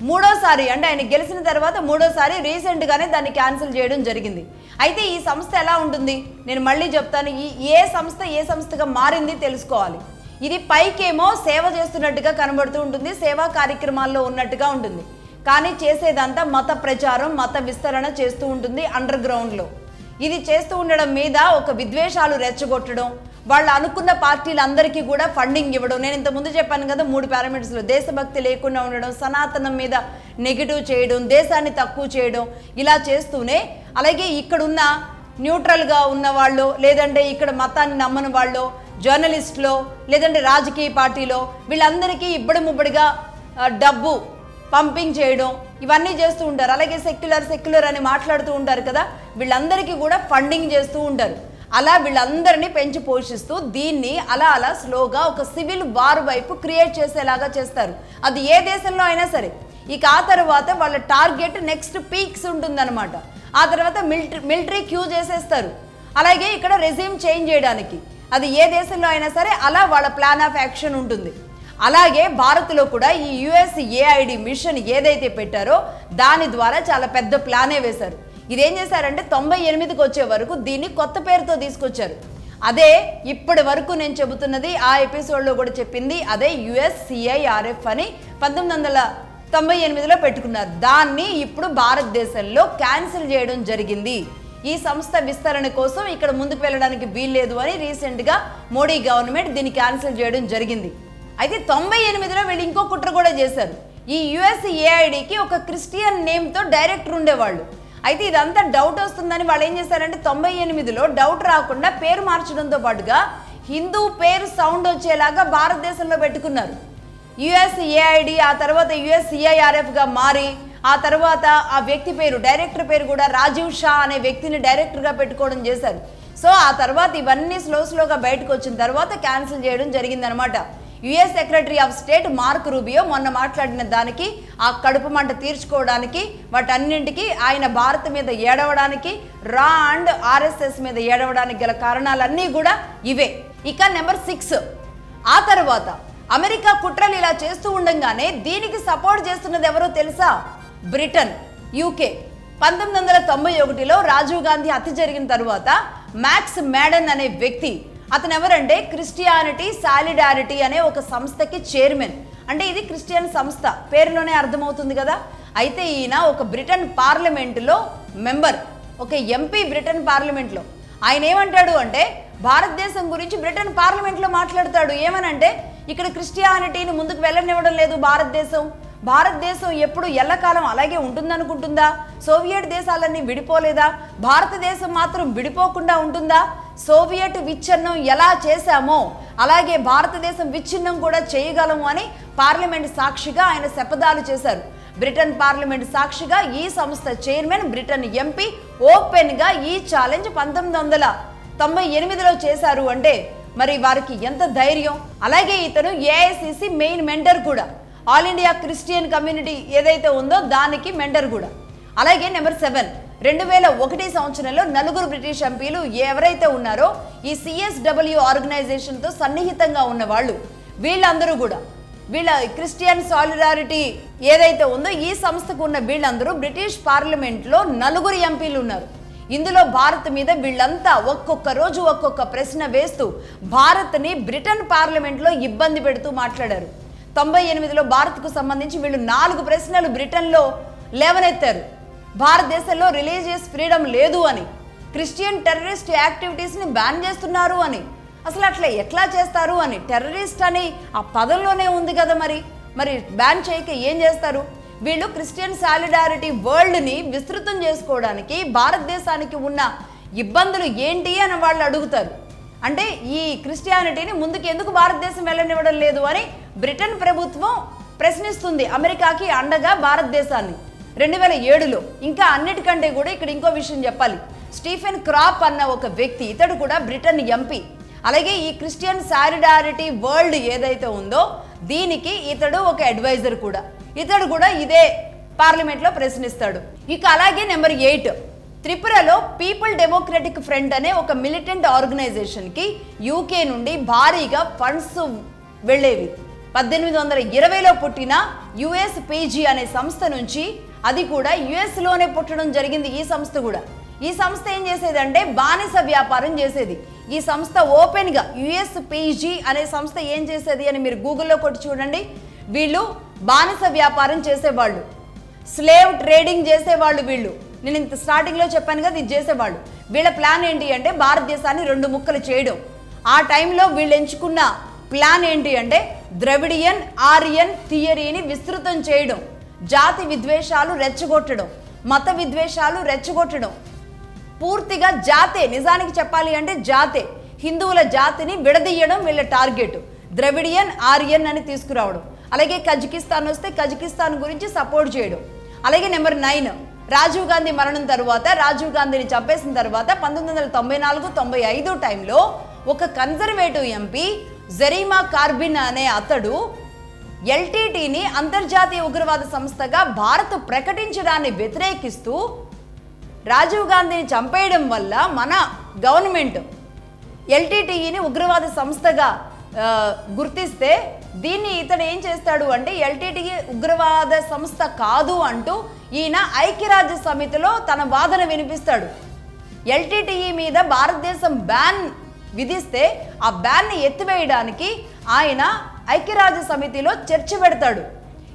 A: మూడోసారి అంటే ఆయన గెలిచిన తర్వాత మూడోసారి రీసెంట్గానే దాన్ని క్యాన్సిల్ చేయడం జరిగింది. అయితే ఈ సంస్థ ఎలా ఉంటుంది నేను మళ్ళీ చెప్తాను. ఏ సంస్థగా మారింది తెలుసుకోవాలి. ఇది పైకేమో సేవ చేస్తున్నట్టుగా కనబడుతూ ఉంటుంది, సేవా కార్యక్రమాల్లో ఉన్నట్టుగా ఉంటుంది. కానీ చేసేదంతా మత ప్రచారం, మత విస్తరణ చేస్తూ ఉంటుంది అండర్ గ్రౌండ్లో. ఇది చేస్తూ ఉండడం మీద ఒక విద్వేషాలు రెచ్చగొట్టడం, వాళ్ళు అనుకున్న పార్టీలందరికీ కూడా ఫండింగ్ ఇవ్వడం. నేను ఇంతకుముందు చెప్పాను కదా 3 పారామీటర్స్లో, దేశభక్తి లేకుండా ఉండడం, సనాతనం మీద నెగిటివ్ చేయడం, దేశాన్ని తక్కువ చేయడం, ఇలా చేస్తూనే అలాగే ఇక్కడున్న న్యూట్రల్గా ఉన్న వాళ్ళు, లేదంటే ఇక్కడ మతాన్ని నమ్మని వాళ్ళు, జర్నలిస్టులో, లేదంటే రాజకీయ పార్టీలో వీళ్ళందరికీ ఇబ్బడిముబ్బడిగా డబ్బు పంపింగ్ చేయడం, ఇవన్నీ చేస్తూ ఉంటారు. అలాగే సెక్యులర్ అని మాట్లాడుతూ ఉంటారు కదా, వీళ్ళందరికీ కూడా ఫండింగ్ చేస్తూ ఉంటారు. అలా వీళ్ళందరినీ పెంచి పోషిస్తూ దీన్ని అలా స్లోగా ఒక సివిల్ వార్ వైపు క్రియేట్ చేసేలాగా చేస్తారు. అది ఏ దేశంలో అయినా సరే. ఇక ఆ తర్వాత వాళ్ళ టార్గెట్ నెక్స్ట్ పీక్స్ ఉంటుందన్నమాట. ఆ తర్వాత మిలిటరీ క్యూ చేసేస్తారు. అలాగే ఇక్కడ రెజ్యూమ్ చేంజ్ చేయడానికి, అది ఏ దేశంలో అయినా సరే అలా వాళ్ళ ప్లాన్ ఆఫ్ యాక్షన్ ఉంటుంది. అలాగే భారత్లో కూడా ఈ USAID మిషన్ ఏదైతే పెట్టారో దాని ద్వారా చాలా పెద్ద ప్లానే వేశారు. ఇదేం చేశారంటే 98కి వచ్చే వరకు దీన్ని కొత్త పేరుతో తీసుకొచ్చారు. అదే ఇప్పటి వరకు నేను చెబుతున్నది, ఆ ఎపిసోడ్లో కూడా చెప్పింది అదే USCIRF అని 1998లో పెట్టుకున్నారు. దాన్ని ఇప్పుడు భారతదేశంలో క్యాన్సిల్ చేయడం జరిగింది. ఈ సంస్థ విస్తరణ కోసం ఇక్కడ ముందుకు వెళ్ళడానికి వీల్లేదు అని రీసెంట్గా మోడీ గవర్నమెంట్ దీన్ని క్యాన్సిల్ చేయడం జరిగింది. అయితే 98లో వీళ్ళు ఇంకో కుట్ర కూడా చేశారు. ఈ USAIDకి ఒక క్రిస్టియన్ నేమ్తో డైరెక్టర్ ఉండేవాళ్ళు. అయితే ఇదంతా డౌట్ వస్తుందని వాళ్ళు ఏం చేశారంటే 98లో డౌట్ రాకుండా పేరు మార్చడంతో పాటుగా హిందూ పేరు సౌండ్ వచ్చేలాగా భారతదేశంలో పెట్టుకున్నారు. USAID ఆ తర్వాత USCIRFగా మారి ఆ తర్వాత ఆ వ్యక్తి పేరు, డైరెక్టర్ పేరు కూడా రాజీవ్ షా అనే వ్యక్తిని డైరెక్టర్గా పెట్టుకోవడం చేశారు. సో ఆ తర్వాత ఇవన్నీ స్లోగా బయటకు వచ్చిన తర్వాత క్యాన్సిల్ చేయడం జరిగిందనమాట. US secretary of state mark Rubio మొన్న మాట్లాడిన దానికి, ఆ కడుపు మంట తీర్చుకోవడానికి, వాటన్నింటికి ఆయన భారత్ మీద ఏడవడానికి, రా అండ్ RSS మీద ఏడవడానికి గల కారణాలన్నీ కూడా ఇవే. ఇక నెంబర్ 6, ఆ తర్వాత అమెరికా కుట్రలు ఇలా చేస్తూ ఉండగానే దీనికి సపోర్ట్ చేస్తున్నది ఎవరో తెలుసా? Britain, UK. 1991లో రాజీవ్ గాంధీ హత్య జరిగిన తర్వాత మ్యాక్స్ మేడన్ అనే వ్యక్తి, అతను ఎవరంటే క్రిస్టియానిటీ సాలిడారిటీ అనే ఒక సంస్థకి చైర్మన్. అంటే ఇది క్రిస్టియన్ సంస్థ, పేరులోనే అర్థమవుతుంది కదా. అయితే ఈయన ఒక బ్రిటన్ పార్లమెంటులో మెంబర్, ఒక MP బ్రిటన్ పార్లమెంట్లో. ఆయన ఏమంటాడు అంటే భారతదేశం గురించి బ్రిటన్ పార్లమెంట్లో మాట్లాడతాడు. ఏమనంటే ఇక్కడ క్రిస్టియానిటీని ముందుకు వెళ్ళనివ్వడం లేదు భారతదేశం ఎప్పుడు ఎల్లకాలం అలాగే ఉంటుందనుకుంటుందా? సోవియట్ దేశాలన్నీ విడిపోలేదా? భారతదేశం మాత్రం విడిపోకుండా ఉంటుందా? సోవియట్ విచ్ఛిన్నం ఎలా చేశామో అలాగే భారతదేశం విచ్ఛిన్నం కూడా చేయగలము అని పార్లమెంట్ సాక్షిగా ఆయన శపథాలు చేశారు. బ్రిటన్ పార్లమెంట్ సాక్షిగా ఈ సంస్థ చైర్మన్, బ్రిటన్ MP ఓపెన్గా ఈ ఛాలెంజ్ 1998లో చేశారు. అంటే మరి వారికి ఎంత ధైర్యం. అలాగే ఇతను AICC మెయిన్ మెంటర్ కూడా, ఆల్ ఇండియా క్రిస్టియన్ కమ్యూనిటీ ఏదైతే ఉందో దానికి మెంటర్ కూడా. అలాగే నెంబర్ 7, 2001 సంవత్సరంలో 4 బ్రిటిష్ ఎంపీలు ఎవరైతే ఉన్నారో ఈ CSW ఆర్గనైజేషన్తో సన్నిహితంగా ఉన్న వాళ్ళు, వీళ్ళందరూ కూడా వీళ్ళ క్రిస్టియన్ సాలిడారిటీ ఏదైతే ఉందో ఈ సంస్థకు ఉన్న వీళ్ళందరూ బ్రిటిష్ పార్లమెంట్లో 4 ఎంపీలు ఉన్నారు. ఇందులో భారత్ మీద వీళ్ళంతా ఒక్కొక్క రోజు ఒక్కొక్క ప్రశ్న వేస్తూ భారత్ని బ్రిటన్ పార్లమెంట్లో ఇబ్బంది పెడుతూ మాట్లాడారు. 98లో భారత్కు సంబంధించి వీళ్ళు 4 ప్రశ్నలు బ్రిటన్లో లేవనెత్తారు. భారతదేశంలో రిలీజియస్ ఫ్రీడమ్ లేదు అని, క్రిస్టియన్ టెర్రరిస్ట్ యాక్టివిటీస్ని బ్యాన్ చేస్తున్నారు అని. అసలు అట్లా ఎట్లా చేస్తారు అని, టెర్రరిస్ట్ అని ఆ పదంలోనే ఉంది కదా, మరి బ్యాన్ చేయక ఏం చేస్తారు? వీళ్ళు క్రిస్టియన్ సాలిడారిటీ వరల్డ్ని విస్తృతం చేసుకోవడానికి భారతదేశానికి ఉన్న ఇబ్బందులు ఏంటి అని వాళ్ళు అడుగుతారు. అంటే ఈ క్రిస్టియానిటీని ముందుకు ఎందుకు భారతదేశం వెళ్ళనివ్వడం లేదు అని బ్రిటన్ ప్రభుత్వం ప్రశ్నిస్తుంది అమెరికాకి అండగా భారతదేశాన్ని 2007లో. ఇంకా అన్నిటికంటే కూడా ఇక్కడ ఇంకో విషయం చెప్పాలి. స్టీఫెన్ క్రాప్ అన్న ఒక వ్యక్తి, ఇతడు కూడా బ్రిటన్ ఎంపీ. అలాగే ఈ క్రిస్టియన్ సాలిడారిటీ వరల్డ్ ఏదైతే ఉందో దీనికి ఇతడు ఒక అడ్వైజర్ కూడా. ఇతడు కూడా ఇదే పార్లమెంట్లో ప్రశ్నిస్తాడు. ఇక అలాగే నెంబర్ 8, త్రిపురలో పీపుల్ డెమోక్రటిక్ ఫ్రంట్ అనే ఒక మిలిటెంట్ ఆర్గనైజేషన్కి యూకే నుండి భారీగా ఫండ్స్ వెళ్ళేవి. 1820లో పుట్టిన USPG అనే సంస్థ నుంచి, అది కూడా యుఎస్లోనే పుట్టడం జరిగింది ఈ సంస్థ కూడా. ఈ సంస్థ ఏం చేసేదంటే బానిస వ్యాపారం చేసేది. ఈ సంస్థ ఓపెన్గా USPG అనే సంస్థ ఏం చేసేది అని మీరు గూగుల్లో కొట్టి చూడండి. వీళ్ళు బానిస వ్యాపారం చేసేవాళ్ళు, స్లేవ్ ట్రేడింగ్ చేసేవాళ్ళు వీళ్ళు. నేను ఇంత స్టార్టింగ్లో చెప్పాను కదా, ఇది చేసేవాళ్ళు. వీళ్ళ ప్లాన్ ఏంటి అంటే భారతదేశాన్ని 2 ముక్కలు చేయడం. ఆ టైంలో వీళ్ళు ఎంచుకున్న ప్లాన్ ఏంటి అంటే ద్రవిడియన్ ఆరియన్ థియరీని విస్తృతం చేయడం, జాతి విద్వేషాలు రెచ్చగొట్టడం, మత విద్వేషాలు రెచ్చగొట్టడం. పూర్తిగా జాతే, నిజానికి చెప్పాలి అంటే జాతే, హిందువుల జాతిని విడదీయడం వీళ్ళ టార్గెట్. ద్రవిడియన్ ఆరియన్ అని తీసుకురావడం. అలాగే కజకిస్తాన్ వస్తే కజకిస్తాన్ గురించి సపోర్ట్ చేయడం. అలాగే నెంబర్ 9, రాజీవ్ గాంధీ మరణం తర్వాత, రాజీవ్ గాంధీని చంపేసిన తర్వాత 1994-95 టైంలో ఒక కన్జర్వేటివ్ ఎంపీ జరీమా కార్బిన్ అనే అతడు LTTని అంతర్జాతీయ ఉగ్రవాద సంస్థగా భారత్ ప్రకటించడాన్ని వ్యతిరేకిస్తూ రాజీవ్ గాంధీని చంపేయడం వల్ల మన గవర్నమెంట్ LTTని ఉగ్రవాద సంస్థగా గుర్తిస్తే దీన్ని ఇతడు ఏం చేస్తాడు అంటే LTT ఉగ్రవాద సంస్థ కాదు అంటూ ఈయన ఐక్యరాజ్య సమితిలో తన వాదన వినిపిస్తాడు. LTT మీద భారతదేశం బ్యాన్ విధిస్తే ఆ బ్యాన్ని ఎత్తివేయడానికి ఆయన ఐక్యరాజ్య సమితిలో చర్చ పెడతాడు.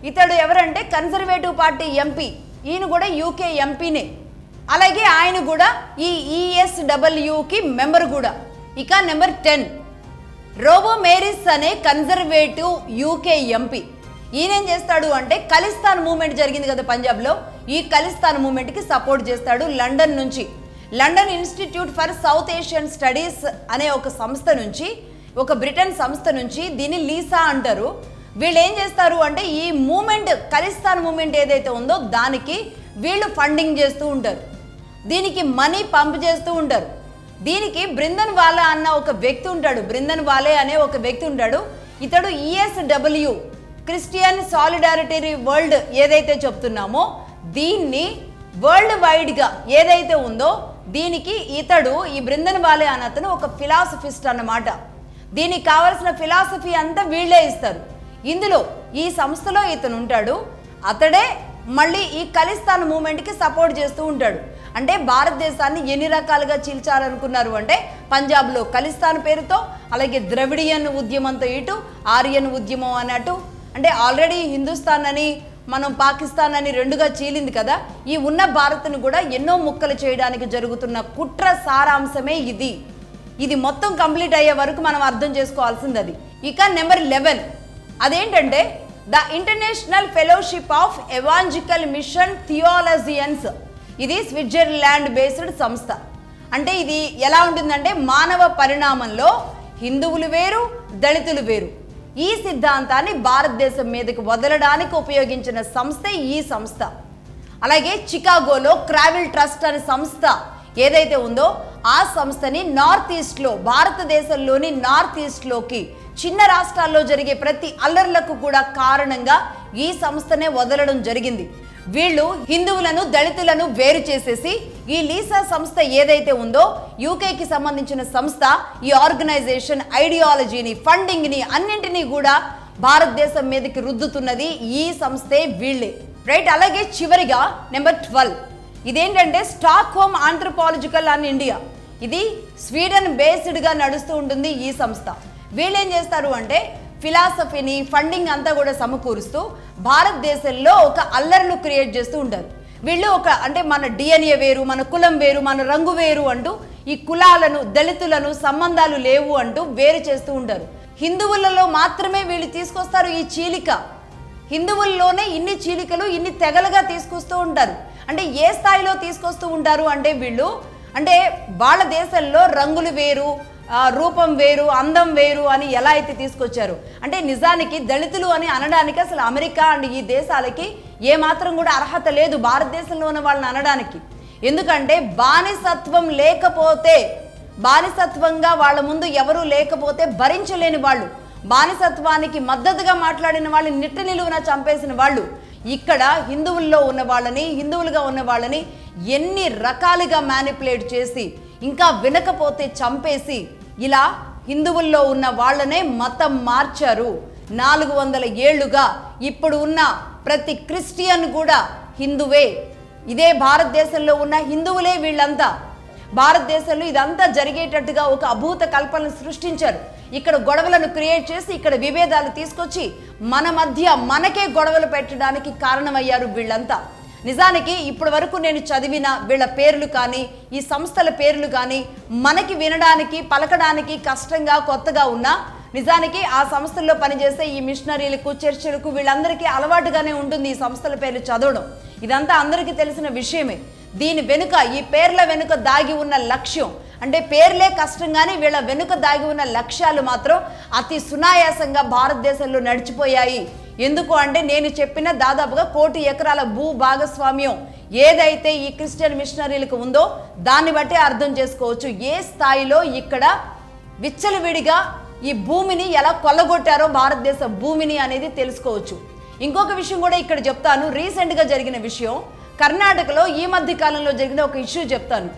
A: ఇతడు ఎవరంటే కన్జర్వేటివ్ పార్టీ ఎంపీ, ఈయన కూడా UK ఎంపీనే. అలాగే ఆయన కూడా ఈ ESWకి మెంబర్ కూడా. ఇక నెంబర్ 10, రోబో మేరిస్ అనే కన్జర్వేటివ్ UK ఎంపీ. ఈయనేం చేస్తాడు అంటే ఖలిస్తాన్ మూవ్మెంట్ జరిగింది కదా పంజాబ్లో, ఈ ఖలిస్తాన్ మూవ్మెంట్కి సపోర్ట్ చేస్తాడు. లండన్ నుంచి, London institute for south Asian studies అనే ఒక సంస్థ నుంచి, ఒక బ్రిటన్ సంస్థ నుంచి, దీన్ని లీసా అంటారు. వీళ్ళు ఏం చేస్తారు అంటే ఈ మూమెంట్, ఖలిస్తాన్ మూమెంట్ ఏదైతే ఉందో దానికి వీళ్ళు ఫండింగ్ చేస్తూ ఉంటారు, దీనికి మనీ పంప్ చేస్తూ ఉంటారు. దీనికి బ్రిందన్ వాలా అన్న ఒక వ్యక్తి ఉంటాడు, బ్రిందన్ వాలే అనే ఒక వ్యక్తి ఉంటాడు. ఇతడు ESW క్రిస్టియన్ సాలిడారిటీ వరల్డ్ ఏదైతే చెప్తున్నామో దీన్ని వరల్డ్ వైడ్గా ఏదైతే ఉందో దీనికి ఇతడు, ఈ బ్రిందన్ వాలే అన్న అతను ఒక ఫిలాసఫిస్ట్ అన్నమాట. దీనికి కావాల్సిన ఫిలాసఫీ అంతా వీళ్ళే ఇస్తారు. ఇందులో ఈ సంస్థలో ఇతను ఉంటాడు. అతడే మళ్ళీ ఈ ఖలిస్తాన్ మూమెంట్కి సపోర్ట్ చేస్తూ ఉంటాడు. అంటే భారతదేశాన్ని ఎన్ని రకాలుగా చీల్చాలనుకున్నారు అంటే పంజాబ్లో ఖలిస్తాన్ పేరుతో, అలాగే ద్రవిడియన్ ఉద్యమంతో ఇటు, ఆరియన్ ఉద్యమం అన్నట్టు. అంటే ఆల్రెడీ హిందుస్థాన్ అని మనం పాకిస్తాన్ అని 2గా చీలింది కదా, ఈ ఉన్న భారత్ను కూడా ఎన్నో ముక్కలు చేయడానికి జరుగుతున్న కుట్ర సారాంశమే ఇది. ఇది మొత్తం కంప్లీట్ అయ్యే వరకు మనం అర్థం చేసుకోవాల్సింది అది. ఇక నెంబర్ 11, అదేంటంటే the international fellowship of evangelical mission theologians. ఇది స్విట్జర్లాండ్ బేస్డ్ సంస్థ. అంటే ఇది ఎలా ఉంటుందంటే మానవ పరిణామంలో హిందువులు వేరు, దళితులు వేరు. ఈ సిద్ధాంతాన్ని భారతదేశం మీదకి వదలడానికి ఉపయోగించిన సంస్థ ఈ సంస్థ. అలాగే చికాగోలో క్రావిల్ ట్రస్ట్ అనే సంస్థ ఏదైతే ఉందో ఆ సంస్థని నార్త్ ఈస్ట్లో, భారతదేశంలోని నార్త్ ఈస్ట్లోకి చిన్న రాష్ట్రాల్లో జరిగే ప్రతి అల్లర్లకు కూడా కారణంగా ఈ సంస్థనే వదలడం జరిగింది. వీళ్ళు హిందువులను దళితులను వేరు చేసేసి ఈ లీసా సంస్థ ఏదైతే ఉందో యూకేకి సంబంధించిన సంస్థ, ఈ ఆర్గనైజేషన్ ఐడియాలజీని, ఫండింగ్ని అన్నింటినీ కూడా భారతదేశం మీదకి రుద్దుతున్నది ఈ సంస్థే, వీళ్ళే, రైట్. అలాగే చివరిగా నెంబర్ 12, ఇదేంటంటే stock home anthropological and India. ఇది స్వీడన్ బేస్డ్గా నడుస్తూ ఉంటుంది ఈ సంస్థ. వీళ్ళు ఏం చేస్తారు అంటే ఫిలాసఫీని, ఫండింగ్ అంతా కూడా సమకూరుస్తూ భారతదేశంలో ఒక అల్లర్లు క్రియేట్ చేస్తూ ఉంటారు. వీళ్ళు అంటే మన డిఎన్ఏ వేరు, మన కులం వేరు, మన రంగు వేరు అంటూ ఈ కులాలను, దళితులను సంబంధాలు లేవు అంటూ వేరు చేస్తూ ఉంటారు. హిందువులలో మాత్రమే వీళ్ళు తీసుకొస్తారు ఈ చీలిక. హిందువుల్లోనే ఇన్ని చీలికలు, ఇన్ని తెగలుగా తీసుకొస్తూ ఉంటారు. అంటే ఏ స్థాయిలో తీసుకొస్తూ ఉంటారు అంటే వీళ్ళు వాళ్ళ దేశంలో రంగులు వేరు, రూపం వేరు, అందం వేరు అని ఎలా అయితే తీసుకొచ్చారు అంటే నిజానికి దళితులు అని అనడానికి అసలు అమెరికా అండ్ ఈ దేశాలకి ఏమాత్రం కూడా అర్హత లేదు భారతదేశంలో ఉన్న వాళ్ళని అనడానికి. ఎందుకంటే బానిసత్వం లేకపోతే, బానిసత్వంగా వాళ్ళ ముందు ఎవరూ లేకపోతే భరించలేని వాళ్ళు, బానిసత్వానికి మద్దతుగా మాట్లాడిన వాళ్ళని నిట్ట నిలువున చంపేసిన వాళ్ళు ఇక్కడ హిందువుల్లో ఉన్న వాళ్ళని, హిందువులుగా ఉన్న వాళ్ళని ఎన్ని రకాలుగా మ్యానిపులేట్ చేసి, ఇంకా వినకపోతే చంపేసి, ఇలా హిందువుల్లో ఉన్న వాళ్ళనే మతం మార్చారు. 400 ఏళ్లుగా ఇప్పుడు ఉన్న ప్రతి క్రిస్టియన్ కూడా హిందువే. ఇదే భారతదేశంలో ఉన్న హిందువులే వీళ్ళంతా. భారతదేశంలో ఇదంతా జరిగేటట్టుగా ఒక అభూత కల్పనను సృష్టించారు. ఇక్కడ గొడవలను క్రియేట్ చేసి, ఇక్కడ విభేదాలు తీసుకొచ్చి మన మధ్య మనకే గొడవలు పెట్టడానికి కారణమయ్యారు వీళ్ళంతా. నిజానికి ఇప్పటి వరకు నేను చదివిన వీళ్ళ పేర్లు కానీ, ఈ సంస్థల పేర్లు కానీ మనకి వినడానికి, పలకడానికి కష్టంగా, కొత్తగా ఉన్నా నిజానికి ఆ సంస్థల్లో పనిచేసే ఈ మిషనరీలకు, చర్చిలకు వీళ్ళందరికీ అలవాటుగానే ఉంటుంది ఈ సంస్థల పేర్లు చదవడం. ఇదంతా అందరికీ తెలిసిన విషయమే. దీని వెనుక, ఈ పేర్ల వెనుక దాగి ఉన్న లక్ష్యం అంటే పేర్లే కష్టం కానీ వీళ్ళ వెనుక దాగి ఉన్న లక్ష్యాలు మాత్రం అతి సునాయాసంగా భారతదేశంలో నడిచిపోయాయి. ఎందుకు అంటే నేను చెప్పిన దాదాపుగా 1 కోటి ఎకరాల భూ భాగస్వామ్యం ఏదైతే ఈ క్రిస్టియన్ మిషనరీలకు ఉందో దాన్ని బట్టి అర్థం చేసుకోవచ్చు ఏ స్థాయిలో ఇక్కడ విచ్చలవిడిగా ఈ భూమిని ఎలా కొల్లగొట్టారో, భారతదేశ భూమిని అనేది తెలుసుకోవచ్చు. ఇంకొక విషయం కూడా ఇక్కడ చెప్తాను. రీసెంట్గా జరిగిన విషయం, కర్ణాటకలో ఈ మధ్య కాలంలో జరిగిన ఒక ఇష్యూ చెప్తాను.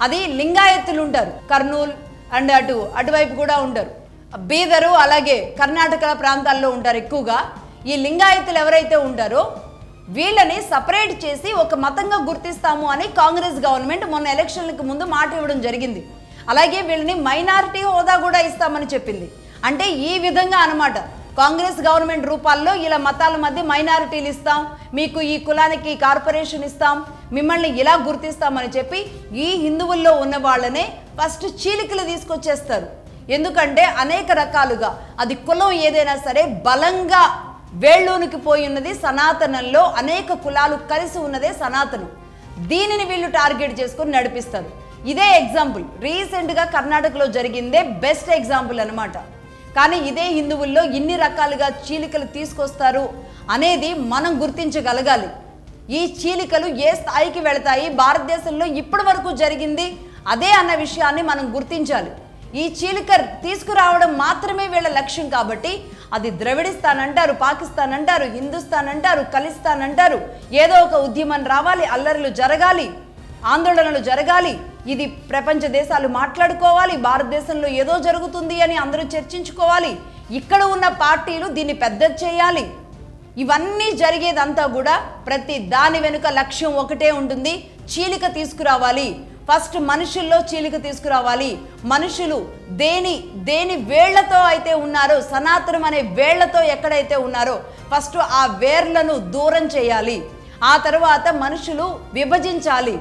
A: అది లింగాయత్తులు ఉంటారు, కర్నూలు అండ్ అటువైపు కూడా ఉంటారు, బీదరు అలాగే కర్ణాటక ప్రాంతాల్లో ఉంటారు ఎక్కువగా. ఈ లింగాయత్తులు ఎవరైతే ఉంటారో వీళ్ళని సపరేట్ చేసి ఒక మతంగా గుర్తిస్తాము అని కాంగ్రెస్ గవర్నమెంట్ మొన్న ఎలక్షన్లకు ముందు మాట ఇవ్వడం జరిగింది. అలాగే వీళ్ళని మైనారిటీ హోదా కూడా ఇస్తామని చెప్పింది. అంటే ఈ విధంగా అన్నమాట, కాంగ్రెస్ గవర్నమెంట్ రూపాల్లో ఇలా మతాల మధ్య మైనారిటీలు ఇస్తాం, మీకు ఈ కులానికి కార్పొరేషన్ ఇస్తాం, మిమ్మల్ని ఇలా గుర్తిస్తామని చెప్పి ఈ హిందువుల్లో ఉన్న వాళ్ళనే ఫస్ట్ చీలికలు తీసుకొచ్చేస్తారు. ఎందుకంటే అనేక రకాలుగా అది కులం ఏదైనా సరే బలంగా వేళ్ళూనికి పోయి ఉన్నది సనాతనంలో, అనేక కులాలు కలిసి ఉన్నదే సనాతనం. దీనిని వీళ్ళు టార్గెట్ చేసుకొని నడిపిస్తారు. ఇదే ఎగ్జాంపుల్ రీసెంట్గా కర్ణాటకలో జరిగిందే బెస్ట్ ఎగ్జాంపుల్ అనమాట. కానీ ఇదే హిందువుల్లో ఇన్ని రకాలుగా చీలికలు తీసుకొస్తారు అనేది మనం గుర్తించగలగాలి. ఈ చీలికలు ఏ స్థాయికి వెళతాయి, భారతదేశంలో ఇప్పటి వరకు జరిగింది అదే అన్న విషయాన్ని మనం గుర్తించాలి. ఈ చీలిక తీసుకురావడం మాత్రమే వీళ్ళ లక్ష్యం. కాబట్టి అది ద్రవిడిస్తాన్ అంటారు, పాకిస్తాన్ అంటారు, హిందుస్థాన్ అంటారు, ఖలిస్తాన్ అంటారు. ఏదో ఒక ఉద్యమం రావాలి, అల్లర్లు జరగాలి, ఆందోళనలు జరగాలి, ఇది ప్రపంచ దేశాలు మాట్లాడుకోవాలి, భారతదేశంలో ఏదో జరుగుతుంది అని అందరూ చర్చించుకోవాలి, ఇక్కడ ఉన్న పార్టీలు దీన్ని పెద్ద చేయాలి. ఇవన్నీ జరిగేదంతా కూడా ప్రతి దాని వెనుక లక్ష్యం ఒకటే ఉంటుంది, చీలిక తీసుకురావాలి. ఫస్ట్ మనుషుల్లో చీలిక తీసుకురావాలి. మనుషులు దేని వేళ్లతో అయితే ఉన్నారో, సనాతనం అనే వేళ్లతో ఎక్కడైతే ఉన్నారో ఫస్ట్ ఆ వేర్లను దూరం చేయాలి. ఆ తర్వాత మనుషులు విభజించాలి,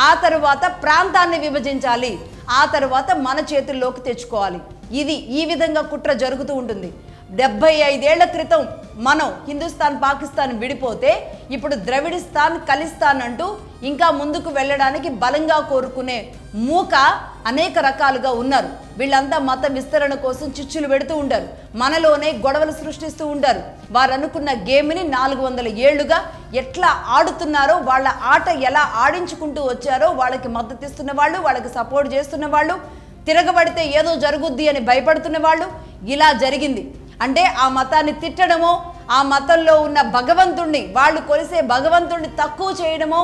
A: ఆ తర్వాత ప్రాంతాన్ని విభజించాలి, ఆ తర్వాత మన చేతుల్లోకి తెచ్చుకోవాలి. ఇది ఈ విధంగా కుట్ర జరుగుతూ ఉంటుంది. 75 ఏళ్ల క్రితం మనం హిందుస్థాన్ పాకిస్తాన్ విడిపోతే ఇప్పుడు ద్రవిడిస్తాన్ ఖలిస్తాన్ అంటూ ఇంకా ముందుకు వెళ్ళడానికి బలంగా కోరుకునే మూక అనేక రకాలుగా ఉన్నారు. వీళ్ళంతా మత విస్తరణ కోసం చిచ్చులు పెడుతూ ఉంటారు, మనలోనే గొడవలు సృష్టిస్తూ ఉంటారు. వారు అనుకున్న గేమ్ని 400 ఏళ్లుగా ఎట్లా ఆడుతున్నారో, వాళ్ళ ఆట ఎలా ఆడించుకుంటూ వచ్చారో, వాళ్ళకి మద్దతు ఇస్తున్న వాళ్ళు, వాళ్ళకి సపోర్ట్ చేస్తున్న వాళ్ళు, తిరగబడితే ఏదో జరుగుద్ది అని భయపడుతున్న వాళ్ళు, ఇలా జరిగింది. అంటే ఆ మతాన్ని తిట్టడమో, ఆ మతంలో ఉన్న భగవంతుణ్ణి, వాళ్ళు కొలిసే భగవంతుణ్ణి తక్కువ చేయడమో,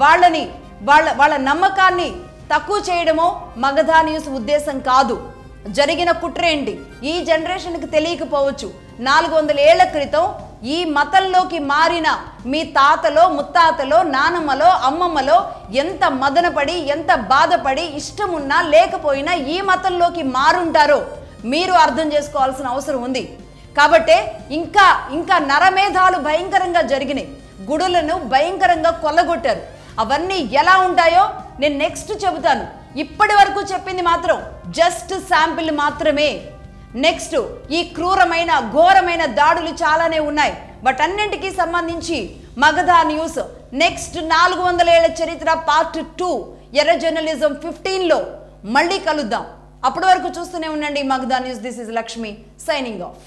A: వాళ్ళ నమ్మకాన్ని తక్కువ చేయడమో మగధా న్యూస్ ఉద్దేశం కాదు. జరిగిన కుట్రేంటి ఈ జనరేషన్కి తెలియకపోవచ్చు. 400 ఏళ్ల క్రితం ఈ మతంలోకి మారిన మీ తాతలో, ముత్తాతలో, నానమ్మలో, అమ్మమ్మలో ఎంత మదనపడి, ఎంత బాధపడి, ఇష్టమున్నా లేకపోయినా ఈ మతంలోకి మారుంటారో మీరు అర్థం చేసుకోవాల్సిన అవసరం ఉంది. కాబట్టే ఇంకా ఇంకా నరమేధాలు భయంకరంగా జరిగినాయి, గుడులను భయంకరంగా కొల్లగొట్టారు. అవన్నీ ఎలా ఉంటాయో నేను నెక్స్ట్ చెబుతాను. ఇప్పటి వరకు చెప్పింది మాత్రం జస్ట్ శాంపిల్ మాత్రమే. నెక్స్ట్ ఈ క్రూరమైన ఘోరమైన దాడులు చాలానే ఉన్నాయి. బట్ అన్నింటికి సంబంధించి మగధా న్యూస్ నెక్స్ట్ 400 ఏళ్ల చరిత్ర పార్ట్ 2 ఎర్ర జర్నలిజం 15లో మళ్ళీ కలుద్దాం. అప్పటి వరకు చూస్తూనే ఉండండి Magadha news. This is Lakshmi signing off.